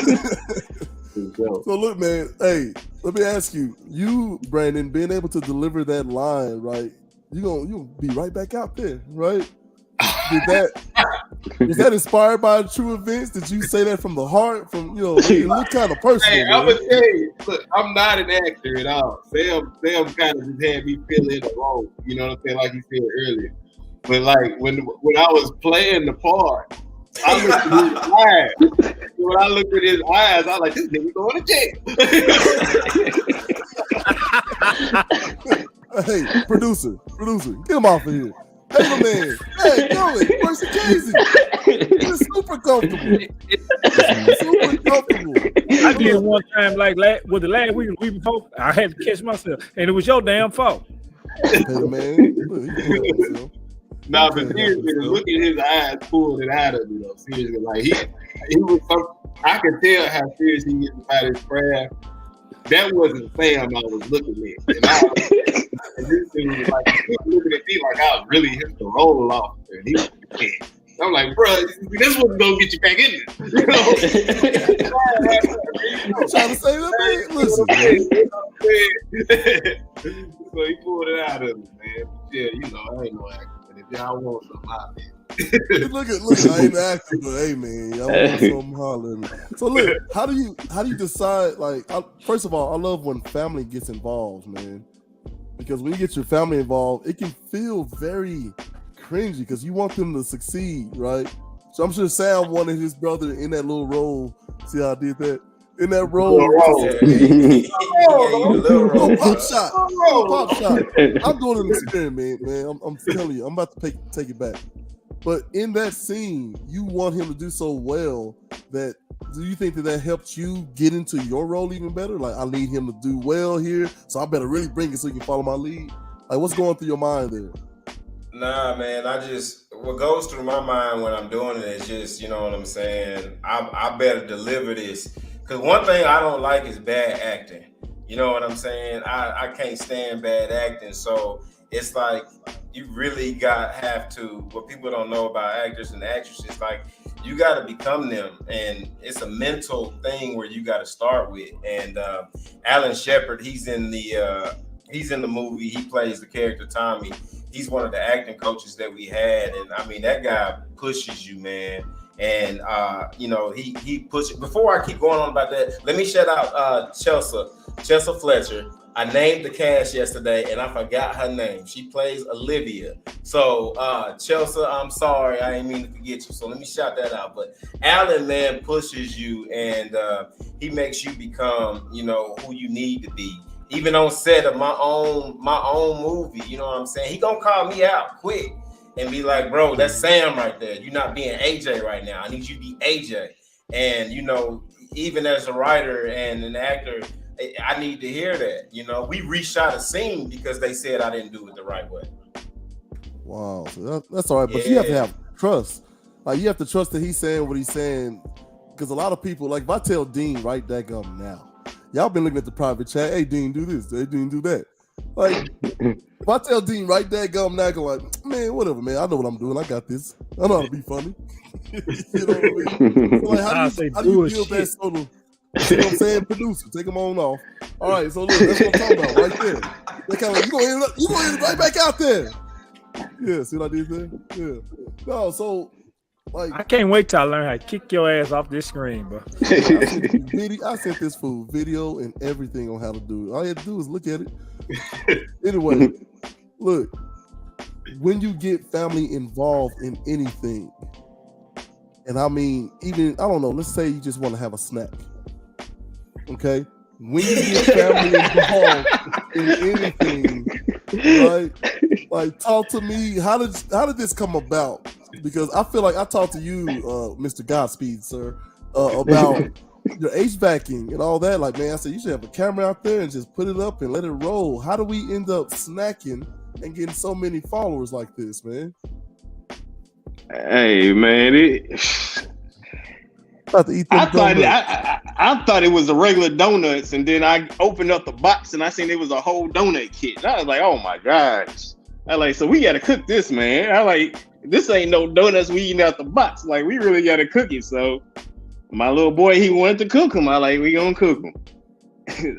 other. So look, man. Hey, let me ask you, Brandon, being able to deliver that line, right? You gonna be right back out there, right? Was that inspired by true events? Did you say that from the heart? From it looked kind of personal. Hey, I'm gonna tell you, look, I'm not an actor at all. Sam kind of just had me fill in the role. You know what I'm saying? Like you said earlier. But like when I was playing the part, I looked at his eyes. When I looked at his eyes, I was like, this nigga going to jail. Hey, producer, get him off of here. Hey, my man. Hey, Joey, where's the Casey? It's super comfortable. I did one time, like with the last week before, I had to catch myself, and it was your damn fault. Hey, man. Nah, but seriously, look at his eyes pulling it out of me, though. Seriously, like he was. I could tell how serious he is about his craft. That wasn't Sam I was looking at. And this dude was like, he was looking at me like I was really hit the roll off. And he was like, I'm like, bro, this wasn't gonna get you back in there. You know? I'm trying to say that, man. Listen. So he pulled it out of me, man. Yeah, you know, I ain't no actor. But if y'all want something, I'll be. Look, I ain't acting, but hey, man, y'all want something, holler at me. So look, how do you decide? Like, first of all, I love when family gets involved, man, because when you get your family involved, it can feel very cringy because you want them to succeed, right? So I'm sure Sam wanted his brother in that little role. See how I did that? In that role. Pop shot. I'm doing an experiment, man. I'm telling you, I'm about to take it back. But in that scene, you want him to do so well that do you think that helped you get into your role even better? Like, I need him to do well here, so I better really bring it so he can follow my lead. Like, what's going through your mind there? Nah, man, what goes through my mind when I'm doing it is just, you know what I'm saying, I better deliver this. Because one thing I don't like is bad acting. You know what I'm saying? I can't stand bad acting. So it's like you really have to, what people don't know about actors and actresses, like you got to become them. And it's a mental thing where you got to start with. And Alan Shepard, he's in the He's in the movie. He plays the character Tommy. He's one of the acting coaches that we had, and I mean that guy pushes you, man. And you know, he pushes. Before I keep going on about that, let me shout out Chelsea Fletcher. I named the cast yesterday, and I forgot her name. She plays Olivia. So Chelsea, I'm sorry, I didn't mean to forget you. So let me shout that out. But Alan, man, pushes you, and he makes you become, you know, who you need to be. Even on set of my own movie, you know what I'm saying? He gonna call me out quick and be like, bro, that's Sam right there. You're not being AJ right now. I need you to be AJ. And, you know, even as a writer and an actor, I need to hear that. You know, we reshot a scene because they said I didn't do it the right way. Wow. So that's all right. But you have to have trust. Like, you have to trust that he's saying what he's saying. Because a lot of people, like, if I tell Dean, right, daggum now, y'all been looking at the private chat. Hey, Dean, do this. Hey, Dean, do that. Like, if I tell Dean right there, go, I'm not going like, man, whatever, man. I know what I'm doing. I got this. I know how to be funny. You know what I mean? So like, how do you build that sort of, you know what I'm saying? Producer, take them on off. All right, so look, that's what I'm talking about right there. They kind of, you gonna end right back out there. Yeah, see what I did there? Yeah. No, so like, I can't wait till I learn how to kick your ass off this screen, bro. I sent this fool video and everything on how to do it. All you have to do is look at it. Anyway, look, when you get family involved in anything, and I mean, even, I don't know, let's say you just want to have a snack. Okay? When you get family involved in anything, right? Like, talk to me. How did this come about? Because I feel like I talked to you, Mr. Godspeed, sir, about your HVACing and all that. Like, man, I said you should have a camera out there and just put it up and let it roll. How do we end up snacking and getting so many followers like this, man? Hey, man, I thought it was a regular donuts, and then I opened up the box and I seen it was a whole donut kit. And I was like, oh my gosh. I like, so we gotta cook this, man. I like, this ain't no donuts we eating out the box. Like, we really gotta cook it. So my little boy, he wanted to cook them. I like, we gonna cook them.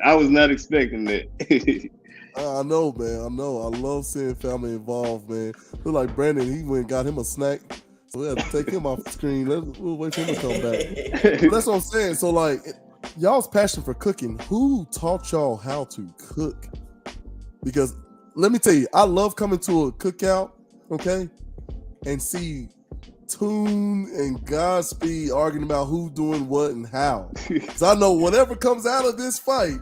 I was not expecting that. I know, man. I know. I love seeing family involved, man. Look like Brandon, he went and got him a snack. So we had to take him off the screen. We'll wait for him to come back. But that's what I'm saying. So, like, y'all's passion for cooking, who taught y'all how to cook? Because let me tell you, I love coming to a cookout, okay, and see Tune and Godspeed arguing about who doing what and how. So I know whatever comes out of this fight,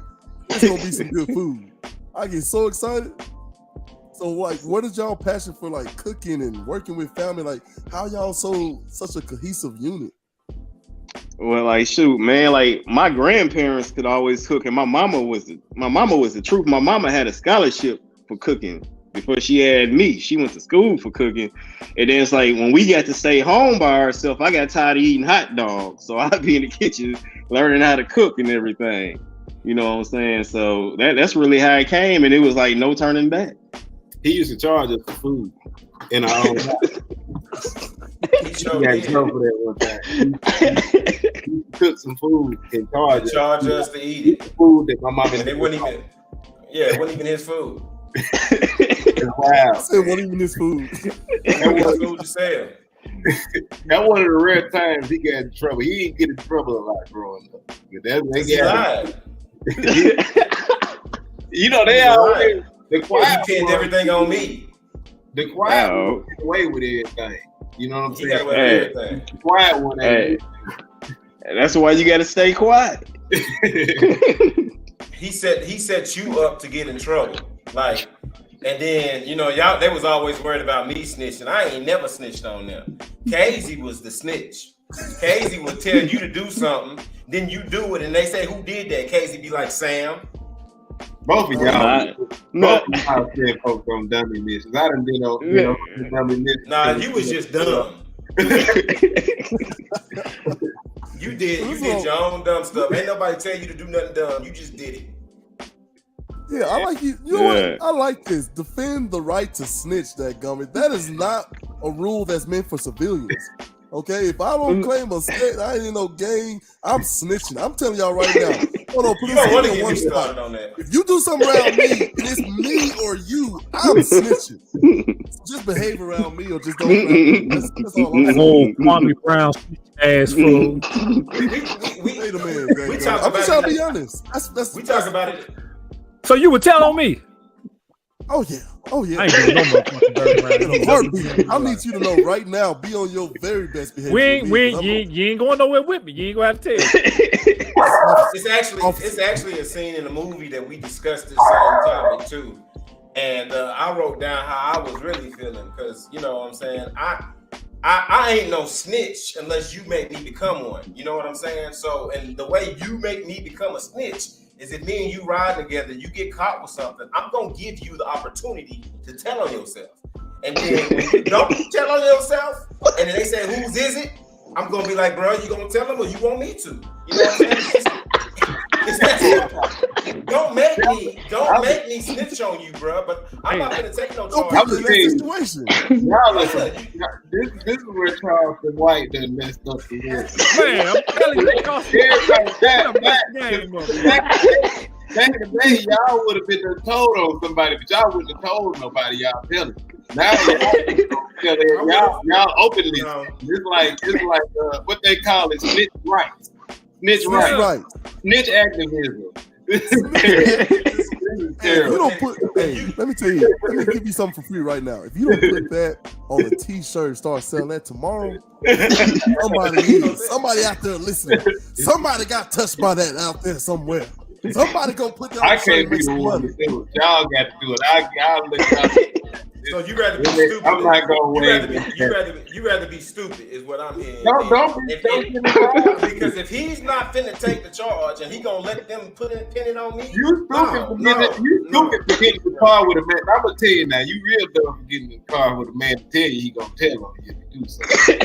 it's gonna be some good food. I get so excited. So, like, what is y'all passion for, like, cooking and working with family? Like, how y'all such a cohesive unit? Well, like, shoot, man, like, my grandparents could always cook, and my mama was the truth. My mama had a scholarship for cooking before she had me. She went to school for cooking, and then it's like when we got to stay home by ourselves, I got tired of eating hot dogs, so I'd be in the kitchen learning how to cook and everything. You know what I'm saying? So that's really how it came, and it was like no turning back. He used to charge us for food in our own house. He got in trouble for that one time. He cooked some food and charge us to eat it. Food that my mom and it wasn't even. Yeah, it wasn't even his food. Wow. I said, what even his food? That was food to sell. That one of the rare times he got in trouble. He didn't get in trouble a lot growing up. He lied. You know, they always. The quiet he pinned everything on me. The quiet one get away with everything. You know what I'm saying? Got away with everything. The quiet one. Hey. That's why you got to stay quiet. He set you up to get in trouble. Like, and then, you know, y'all, they was always worried about me snitching. I ain't never snitched on them. Casey was the snitch. Casey would tell you to do something, then you do it, and they say, who did that? Casey be like, Sam. Both of y'all. Both of y'all said folks on dummy missions. I done been on dummy missions. Nah, you was just dumb. You did your own dumb stuff. Ain't nobody tell you to do nothing dumb. You just did it. Yeah, I like you. You know what? I like this. Defend the right to snitch, that gummit. That is not a rule that's meant for civilians. Okay, if I don't claim a state, I ain't in no gang. I'm snitching. I'm telling y'all right now. Hold on, put this in one spot. On that. If you do something around me, and it's me or you, I'm snitching. Just behave around me or just don't. That's all I'm saying. Kwame Brown ass fool. Wait a minute. I'm just trying to be honest. We talk about it. So you would tell on me? Oh yeah. I ain't doing no motherfucking I need you to know right now. Be on your very best behavior. You ain't going nowhere with me. You ain't gonna have to tell. It's actually a scene in the movie that we discussed this same topic too, and I wrote down how I was really feeling because you know what I'm saying. I ain't no snitch unless you make me become one. You know what I'm saying? So, and the way you make me become a snitch is if me and you ride together, you get caught with something, I'm going to give you the opportunity to tell on yourself. And then when you don't tell on yourself, and then they say, whose is it? I'm going to be like, bro, you going to tell them or you want me to? You know what I'm saying? It's that simple. Don't make me snitch on you, bro. But I'm not going to take no charge. I'm in that situation. Y'all listen. This is where Charleston White done messed up the list. Man, I'm telling you, back in the day, y'all would have been told on somebody, but y'all wouldn't have told nobody. Y'all telling. Now y'all openly. It's like what they call it, snitch rights. Snitch rights. Snitch activism. Hey, you don't put. Hey, let me tell you. Let me give you something for free right now. If you don't put that on a T-shirt and start selling that tomorrow, somebody out there listening, somebody got touched by that out there somewhere. Somebody gonna put that on I can't be the one to do it. Y'all got to do it. I'll let y'all. So you rather be stupid? I'm not gonna wait. You rather be stupid is what I'm hearing. Don't be because if he's not finna take the charge and he gonna let them pin it on me, you stupid for getting in the car with a man. I'm gonna tell you now, you real dumb for getting in the car with a man to tell you he gonna tell on you if you do something.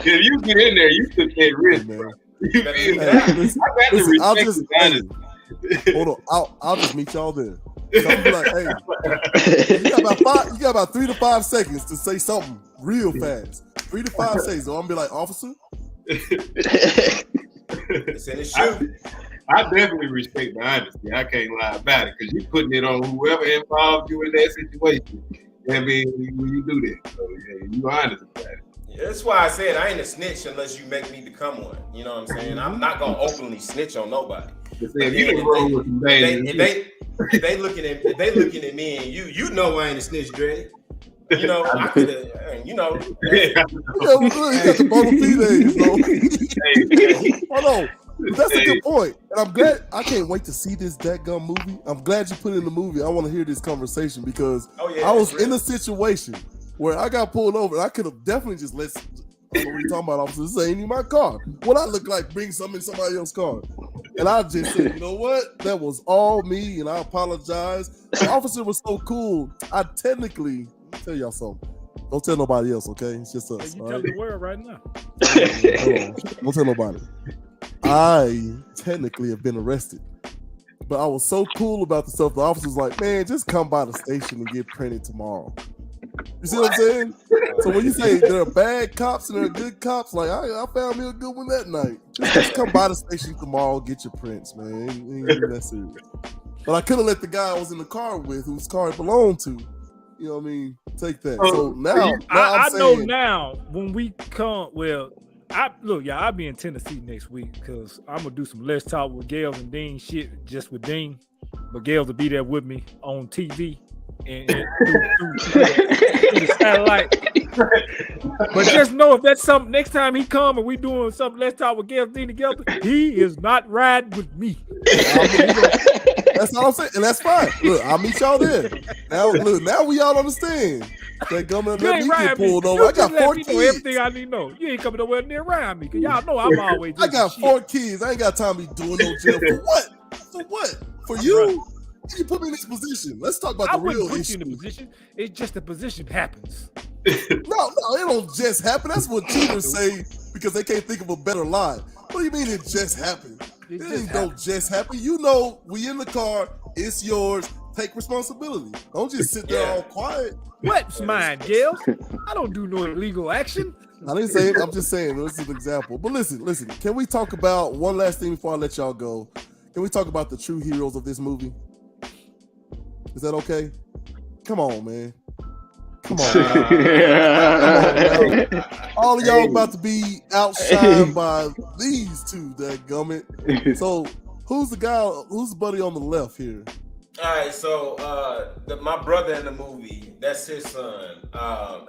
If you get in there, you took that risk, man. Hold on, I'll just meet y'all there. So I'm be like, hey, you got about 3 to 5 seconds to say something real fast. 3 to 5 seconds. So I'm gonna be like, officer. It's in the shoe. I definitely respect the honesty. I can't lie about it because you're putting it on whoever involved you in that situation. I mean, when you do that, so yeah, you honest about it. That's why I said I ain't a snitch unless you make me become one. You know what I'm saying? I'm not gonna openly snitch on nobody. If they looking at me and you know I ain't a snitch, Dre. You know, I could have, you know. You got the bona fides, Hold on. That's a good point. And I'm glad. I can't wait to see this dadgum movie. I'm glad you put it in the movie. I want to hear this conversation because I was in a situation where I got pulled over. And I could have definitely just let. I don't know what you're talking about, officer. This ain't in my car. What I look like, bring something in somebody else's car. And I just said, you know what? That was all me, and I apologize. The officer was so cool. I technically, let me tell y'all something. Don't tell nobody else, okay? It's just us. You tell the world right now. Don't tell nobody. I technically have been arrested. But I was so cool about the stuff. The officer was like, man, just come by the station and get printed tomorrow. You see what I'm saying? So when you say there are bad cops and there are good cops, like I found me a good one that night. Just come by the station tomorrow, get your prints, man. Ain't even that serious. But I could have let the guy I was in the car with, whose car it belonged to, you know what I mean, take that. So now I know now when we come, I'll be in Tennessee next week because I'm gonna do some Let's Talk with Gales and Dean shit just with Dean. But Gales will be there with me on TV. And through the satellite. But just know if that's something next time he come and we doing something, Let's Talk with Gales Dean together, he is not riding with me. That's all I'm saying, and that's fine. Look, I'll meet y'all there. Now we all understand that government let me get pulled over. I got 4 kids. Everything I need to know. You ain't coming nowhere near around me because y'all know I'm always. I got 4 kids. I ain't got time to be doing no jail for what? For what? For you? You put me in this position. Let's talk about the real issue. In the position. It's just the position happens. No, it don't just happen. That's what cheaters say because they can't think of a better lie. What do you mean it just happened? It don't just happen. You know, we in the car. It's yours. Take responsibility. Don't just sit there all quiet. What's mine, Gil? I don't do no illegal action. I didn't say it. I'm just saying this is an example. But listen. Can we talk about one last thing before I let y'all go? Can we talk about the true heroes of this movie? Is that okay? Come on, man. Come on. Man. All of y'all about to be outshined by these two, dadgummit. So who's the buddy on the left here? All right, so my brother in the movie, that's his son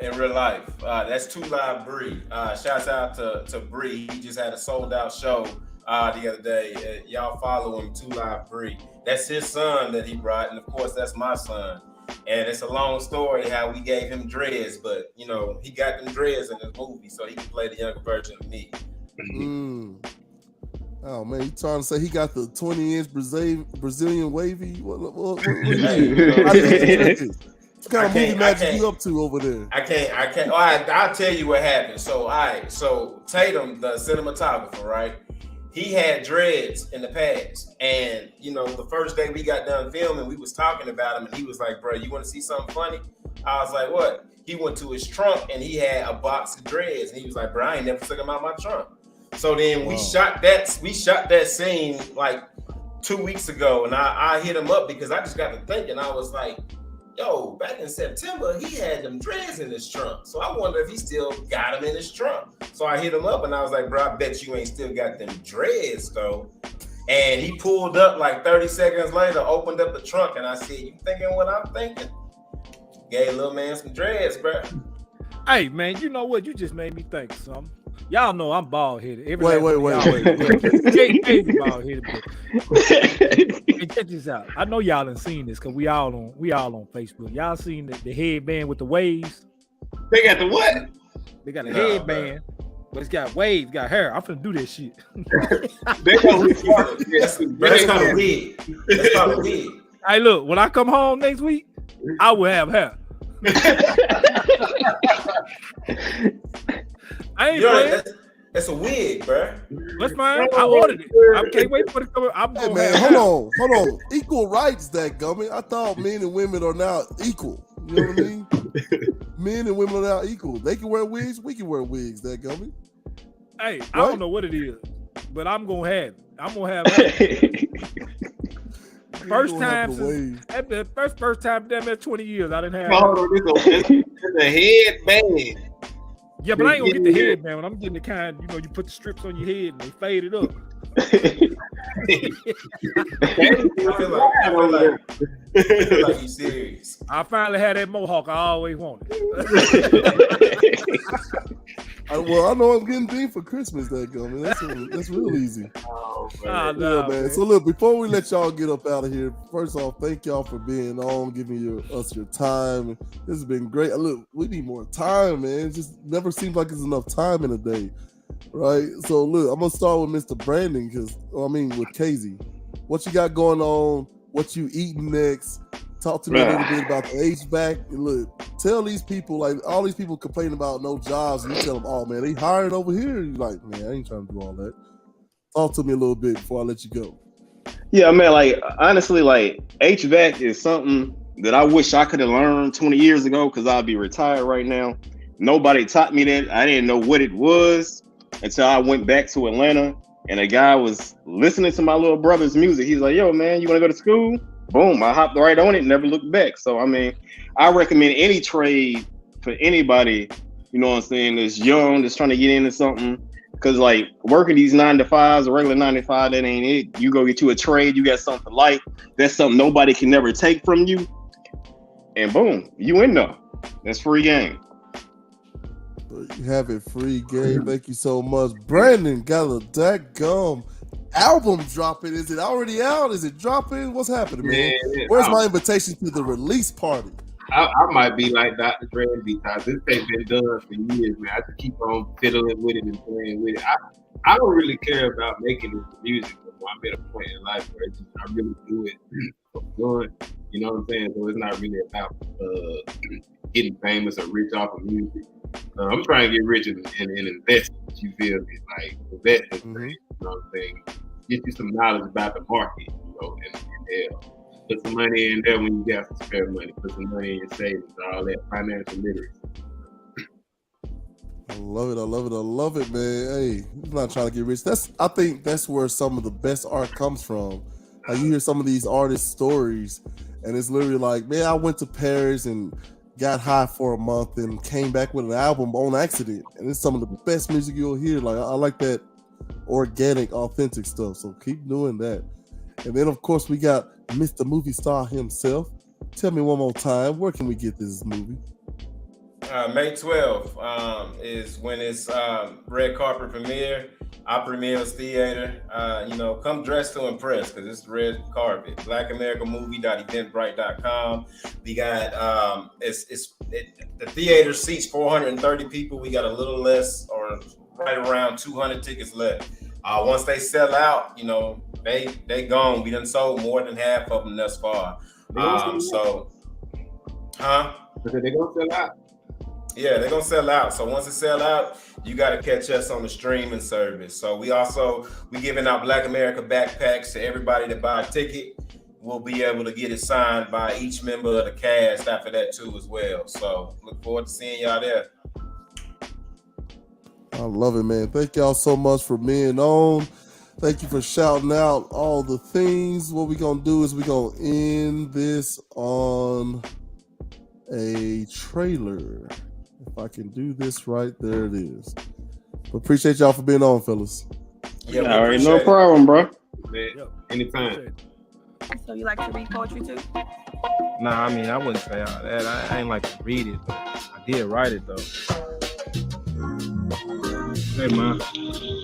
in real life. That's 2 Live Bree. Shouts out to Bree. He just had a sold out show the other day. Y'all follow him, 2 Live Bree. That's his son that he brought, and of course that's my son. And it's a long story how we gave him dreads, but you know he got them dreads in the movie, so he can play the younger version of me. Oh man, you trying to say he got the 20-inch Brazilian wavy? What kind of movie magic you up to over there? I can't. I'll tell you what happened. So Tatum, the cinematographer, right? He had dreads in the past, and you know, the first day we got done filming, we was talking about him, and he was like, "Bro, you want to see something funny?" I was like, "What?" He went to his trunk, and he had a box of dreads, and he was like, "Bro, I ain't never took them out of my trunk." So then we shot that scene like 2 weeks ago, and I hit him up because I just got to thinking. I was like, yo, back in September, he had them dreads in his trunk. So I wonder if he still got them in his trunk. So I hit him up and I was like, bro, I bet you ain't still got them dreads though. And he pulled up like 30 seconds later, opened up the trunk, and I said, you thinking what I'm thinking? Gave little man some dreads, bro. Hey, man, you know what? You just made me think of something. Y'all know I'm bald headed. Wait. Bald headed. Hey, check this out. I know y'all done seen this because we all on Facebook. Y'all seen the headband with the waves? They got the what? They got a headband, but it's got waves, got hair. I'm finna do this shit. That's called a wig. That's called a wig. Hey, look, when I come home next week, I will have hair. I ain't playing. That's a wig, bro. That's fine. I ordered it. I can't wait for it to come. Hey, man, hold on. Equal rights, dadgummit. I thought men and women are now equal. You know what I mean? Men and women are now equal. They can wear wigs. We can wear wigs, dadgummit. Hey, right? I don't know what it is, but I'm gonna have it. I'm gonna have it. First time damn near 20 years I didn't have. Hold on, it's a headband. Yeah, but I ain't gonna get the headband. When I'm getting the kind, you know, you put the strips on your head and they fade it up. I feel like you serious. I finally had that mohawk I always wanted. Well, I know I'm getting beef for Christmas, dadgummit. That's real easy. Oh, man. Man. So look, before we let y'all get up out of here, first off, thank y'all for being on, giving us your time. This has been great. Look, we need more time, man. It just never seems like there's enough time in a day, right? So look, I'm gonna start with Mr. Brandon with Casey. What you got going on? What you eating next? Talk to me a little bit about the HVAC. Look, tell these people, like all these people complaining about no jobs, and you tell them, oh man, they hired over here. You're like, man, I ain't trying to do all that. Talk to me a little bit before I let you go. Yeah, man, like honestly, like HVAC is something that I wish I could have learned 20 years ago because I'd be retired right now. Nobody taught me that. I didn't know what it was until I went back to Atlanta and a guy was listening to my little brother's music. He's like, yo, man, you want to go to school? Boom, I hopped right on it, never looked back. So, I mean, I recommend any trade for anybody, you know what I'm saying, that's young, that's trying to get into something. Because, like, working these 9 to 5s, a regular 9 to 5, that ain't it. You go get you a trade, you got something like, that's something nobody can never take from you. And boom, you in there. That's free game. You have it, free game. Thank you so much. Brandon got a dadgum album dropping. Is it already out? Is it dropping? What's happening, man? Where's my invitation to the release party? I might be like Dr. Dre and because this thing's been done for years, man. I just keep on fiddling with it and playing with it. I don't really care about making this music. I'm at a point in life where I really do it for fun. You know what I'm saying? So it's not really about getting famous or rich off of music. I'm trying to get rich and invest. You feel me? Like invest in things. You know what I'm saying? Get you some knowledge about the market. You know, and put some money in there when you got some spare money. Put some money in your savings. All that financial literacy. love it. I love it. I love it, man. Hey, I'm not trying to get rich. I think that's where some of the best art comes from. Like you hear some of these artists' stories, and it's literally like, man, I went to Paris and got high for a month and came back with an album on accident. And it's some of the best music you'll hear. Like I like that organic, authentic stuff. So keep doing that. And then of course we got Mr. Movie Star himself. Tell me one more time, where can we get this movie? May 12th is when it's red carpet premiere. Opry Mills Theater. Come dressed to impress because it's red carpet. BlackAmericaMovie.eventbrite.com. We got the theater seats 430 people. We got a little less or right around 200 tickets left. Once they sell out, they gone. We done sold more than half of them thus far. They gonna sell out. Yeah, they're gonna sell out. So once it sell out, you got to catch us on the streaming service. So we giving out Black America backpacks to everybody that buy a ticket. We'll be able to get it signed by each member of the cast after that too as well. So look forward to seeing y'all there. I love it, man. Thank y'all so much for being on. Thank you for shouting out all the things. What we're going to do is we're going to end this on a trailer. If I can do this right, there it is. But appreciate y'all for being on, fellas. Yeah, all right, no problem, bro. Anytime. So you like to read poetry too? Nah, I mean, I wouldn't say all that. I ain't like to read it, but I did write it, though. Hey, Ma.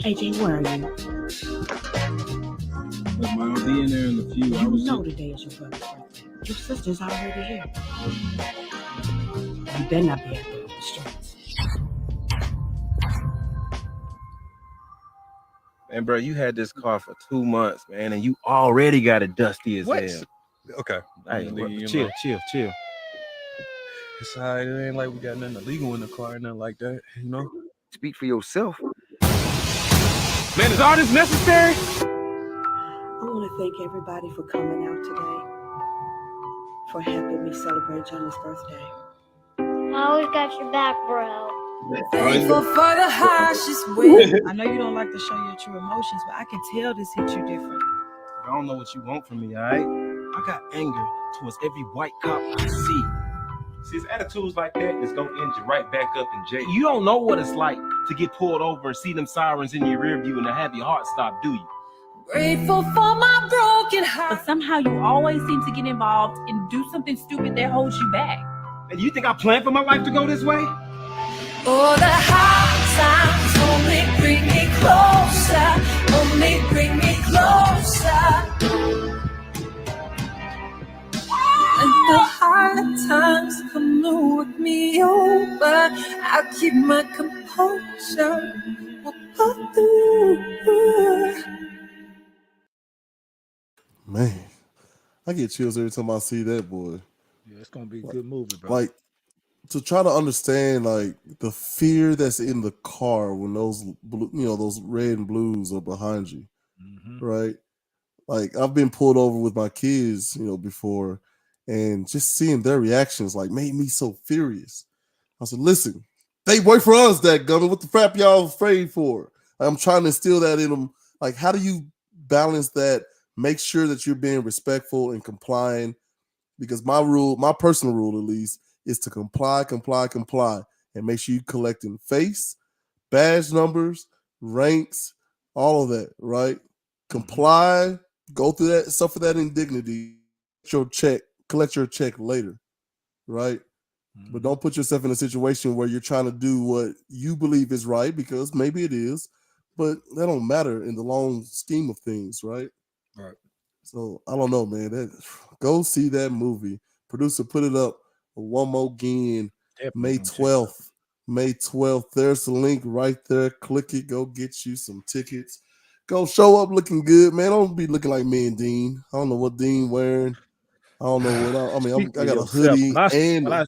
AJ, where are you? Look, Ma, I'll be in there in a few. You know today is your brother's birthday. Your sister's already here. You better not be out there on the streets. Man, bro, you had this car for 2 months, man, and you already got it dusty as hell. Okay. Hey, Nigga, chill. It's all right. It ain't like we got nothing illegal in the car, nothing like that, Speak for yourself. Man, is all this necessary? I want to thank everybody for coming out today, for helping me celebrate Johnny's birthday. I always got your back, bro. Thankful for the harshest wind. I know you don't like to show your true emotions, but I can tell this hit you different. I don't know what you want from me, all right? I got anger towards every white cop I see. See, it's attitudes like that that's gonna end you right back up in jail. You don't know what it's like to get pulled over and see them sirens in your rear view and to have your heart stop, do you? Grateful for my broken heart. But somehow you always seem to get involved and do something stupid that holds you back. And you think I planned for my life to go this way? Oh, the hard times only bring me closer, only bring me closer. And the hard times come to work me over. I keep my composure. Man, I get chills every time I see that, boy. Yeah, it's gonna be a good movie, bro. Like, to try to understand like the fear that's in the car when those blue, those red and blues are behind you, right? Like I've been pulled over with my kids, before, and just seeing their reactions like made me so furious. I said, "Listen, they wait for us, that gunner. What the crap y'all afraid for?" I'm trying to instill that in them. Like, how do you balance that? Make sure that you're being respectful and complying, because my personal rule at least, is to comply, and make sure you collecting face, badge numbers, ranks, all of that, right? Comply, go through that, suffer that indignity, collect your check later, right? But don't put yourself in a situation where you're trying to do what you believe is right, because maybe it is, but that don't matter in the long scheme of things, right? Right. So I don't know, man. Go see that movie. Producer, put it up one more again. May 12th. May 12th. There's the link right there. Click it. Go get you some tickets. Go show up looking good, man. Don't be looking like me and Dean. I don't know what Dean wearing. I don't know what I got a hoodie and I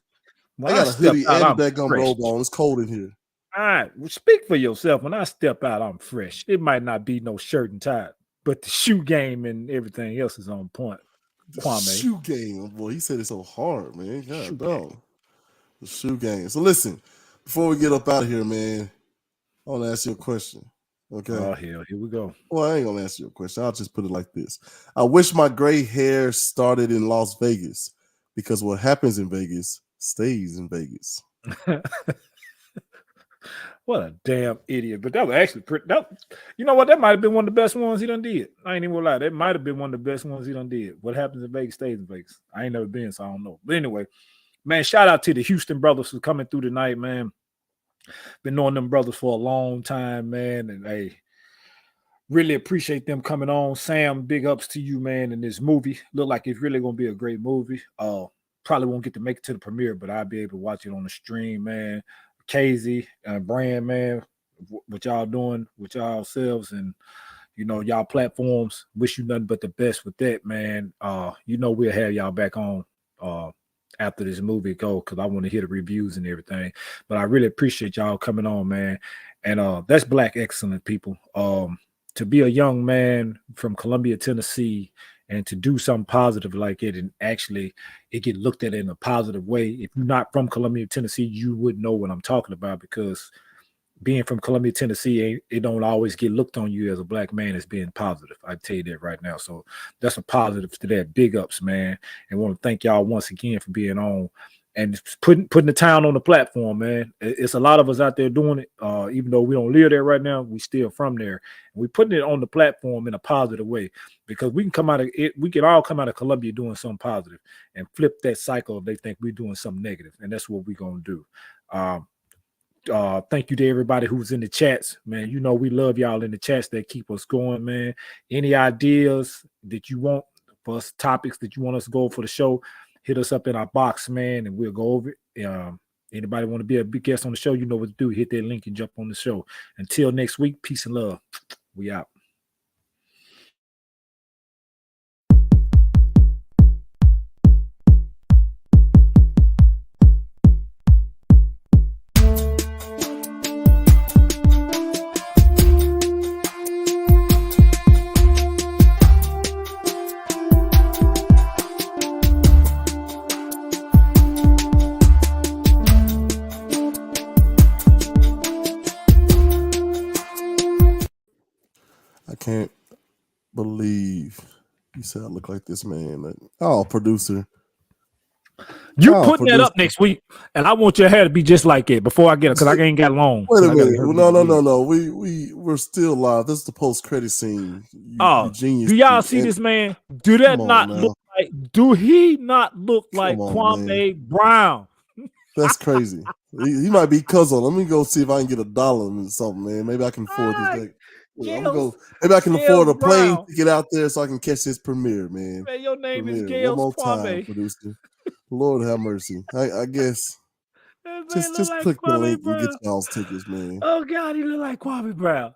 got a hoodie and that gum robe on. It's cold in here. All right. Well, speak for yourself. When I step out, I'm fresh. It might not be no shirt and tie, but the shoe game and everything else is on point. Kwame. Shoe game, boy. He said it so hard, man. God, no. The shoe game. So listen, before we get up out of here, man, I want to ask you a question. Okay. Oh hell, here we go. Well, I ain't gonna ask you a question. I'll just put it like this. I wish my gray hair started in Las Vegas because what happens in Vegas stays in Vegas. What a damn idiot. But that was actually pretty. You know what? That might have been one of the best ones he done did. I ain't even gonna lie. That might have been one of the best ones he done did. What happens in Vegas stays in Vegas. I ain't never been, so I don't know. But anyway, man, shout out to the Houston brothers for coming through tonight, man. Been knowing them brothers for a long time, man. And hey, really appreciate them coming on. Sam, big ups to you, man, in this movie. Look like it's really gonna be a great movie. Probably won't get to make it to the premiere, but I'll be able to watch it on the stream, man. Casey and Brand, man, what y'all doing with y'all selves and y'all platforms. Wish you nothing but the best with that, man. We'll have y'all back on after this movie go because I want to hear the reviews and everything. But I really appreciate y'all coming on, man. And that's Black Excellent, people. To be a young man from Columbia, Tennessee, and to do something positive like it, and actually it get looked at in a positive way. If you're not from Columbia, Tennessee, you wouldn't know what I'm talking about because being from Columbia, Tennessee, it don't always get looked on you as a Black man as being positive. I tell you that right now. So that's a positive to that. Big ups, man. And want to thank y'all once again for being on and putting the town on the platform, man. It's a lot of us out there doing it. Even though we don't live there right now, we still from there. And we're putting it on the platform in a positive way because we can come out of it. We can all come out of Columbia doing something positive and flip that cycle if they think we're doing something negative. And that's what we're going to do. Thank you to everybody who's in the chats, man. We love y'all in the chats that keep us going, man. Any ideas that you want for us, topics that you want us to go for the show, hit us up in our box, man, and we'll go over it. Anybody want to be a big guest on the show, you know what to do. Hit that link and jump on the show. Until next week, peace and love. We out. Can't believe you said I look like this man. Oh, producer. You putting that up next week, and I want your hair to be just like it before I get it because I ain't got long. Wait a minute. No. We're still live. This is the post-credit scene. You genius. Do y'all see this man? Do that not look like? Do he not look like Kwame Brown? That's crazy. He might be cousin. Let me go see if I can get $1 or something, man. Maybe I can afford this thing. Maybe I can afford a plane ticket out there so I can catch this premiere, man. Man, your name is Gail Kwame. Producer. Lord have mercy. I guess. Just click the link and get y'all's tickets, man. Oh God, he look like Kwame Brown.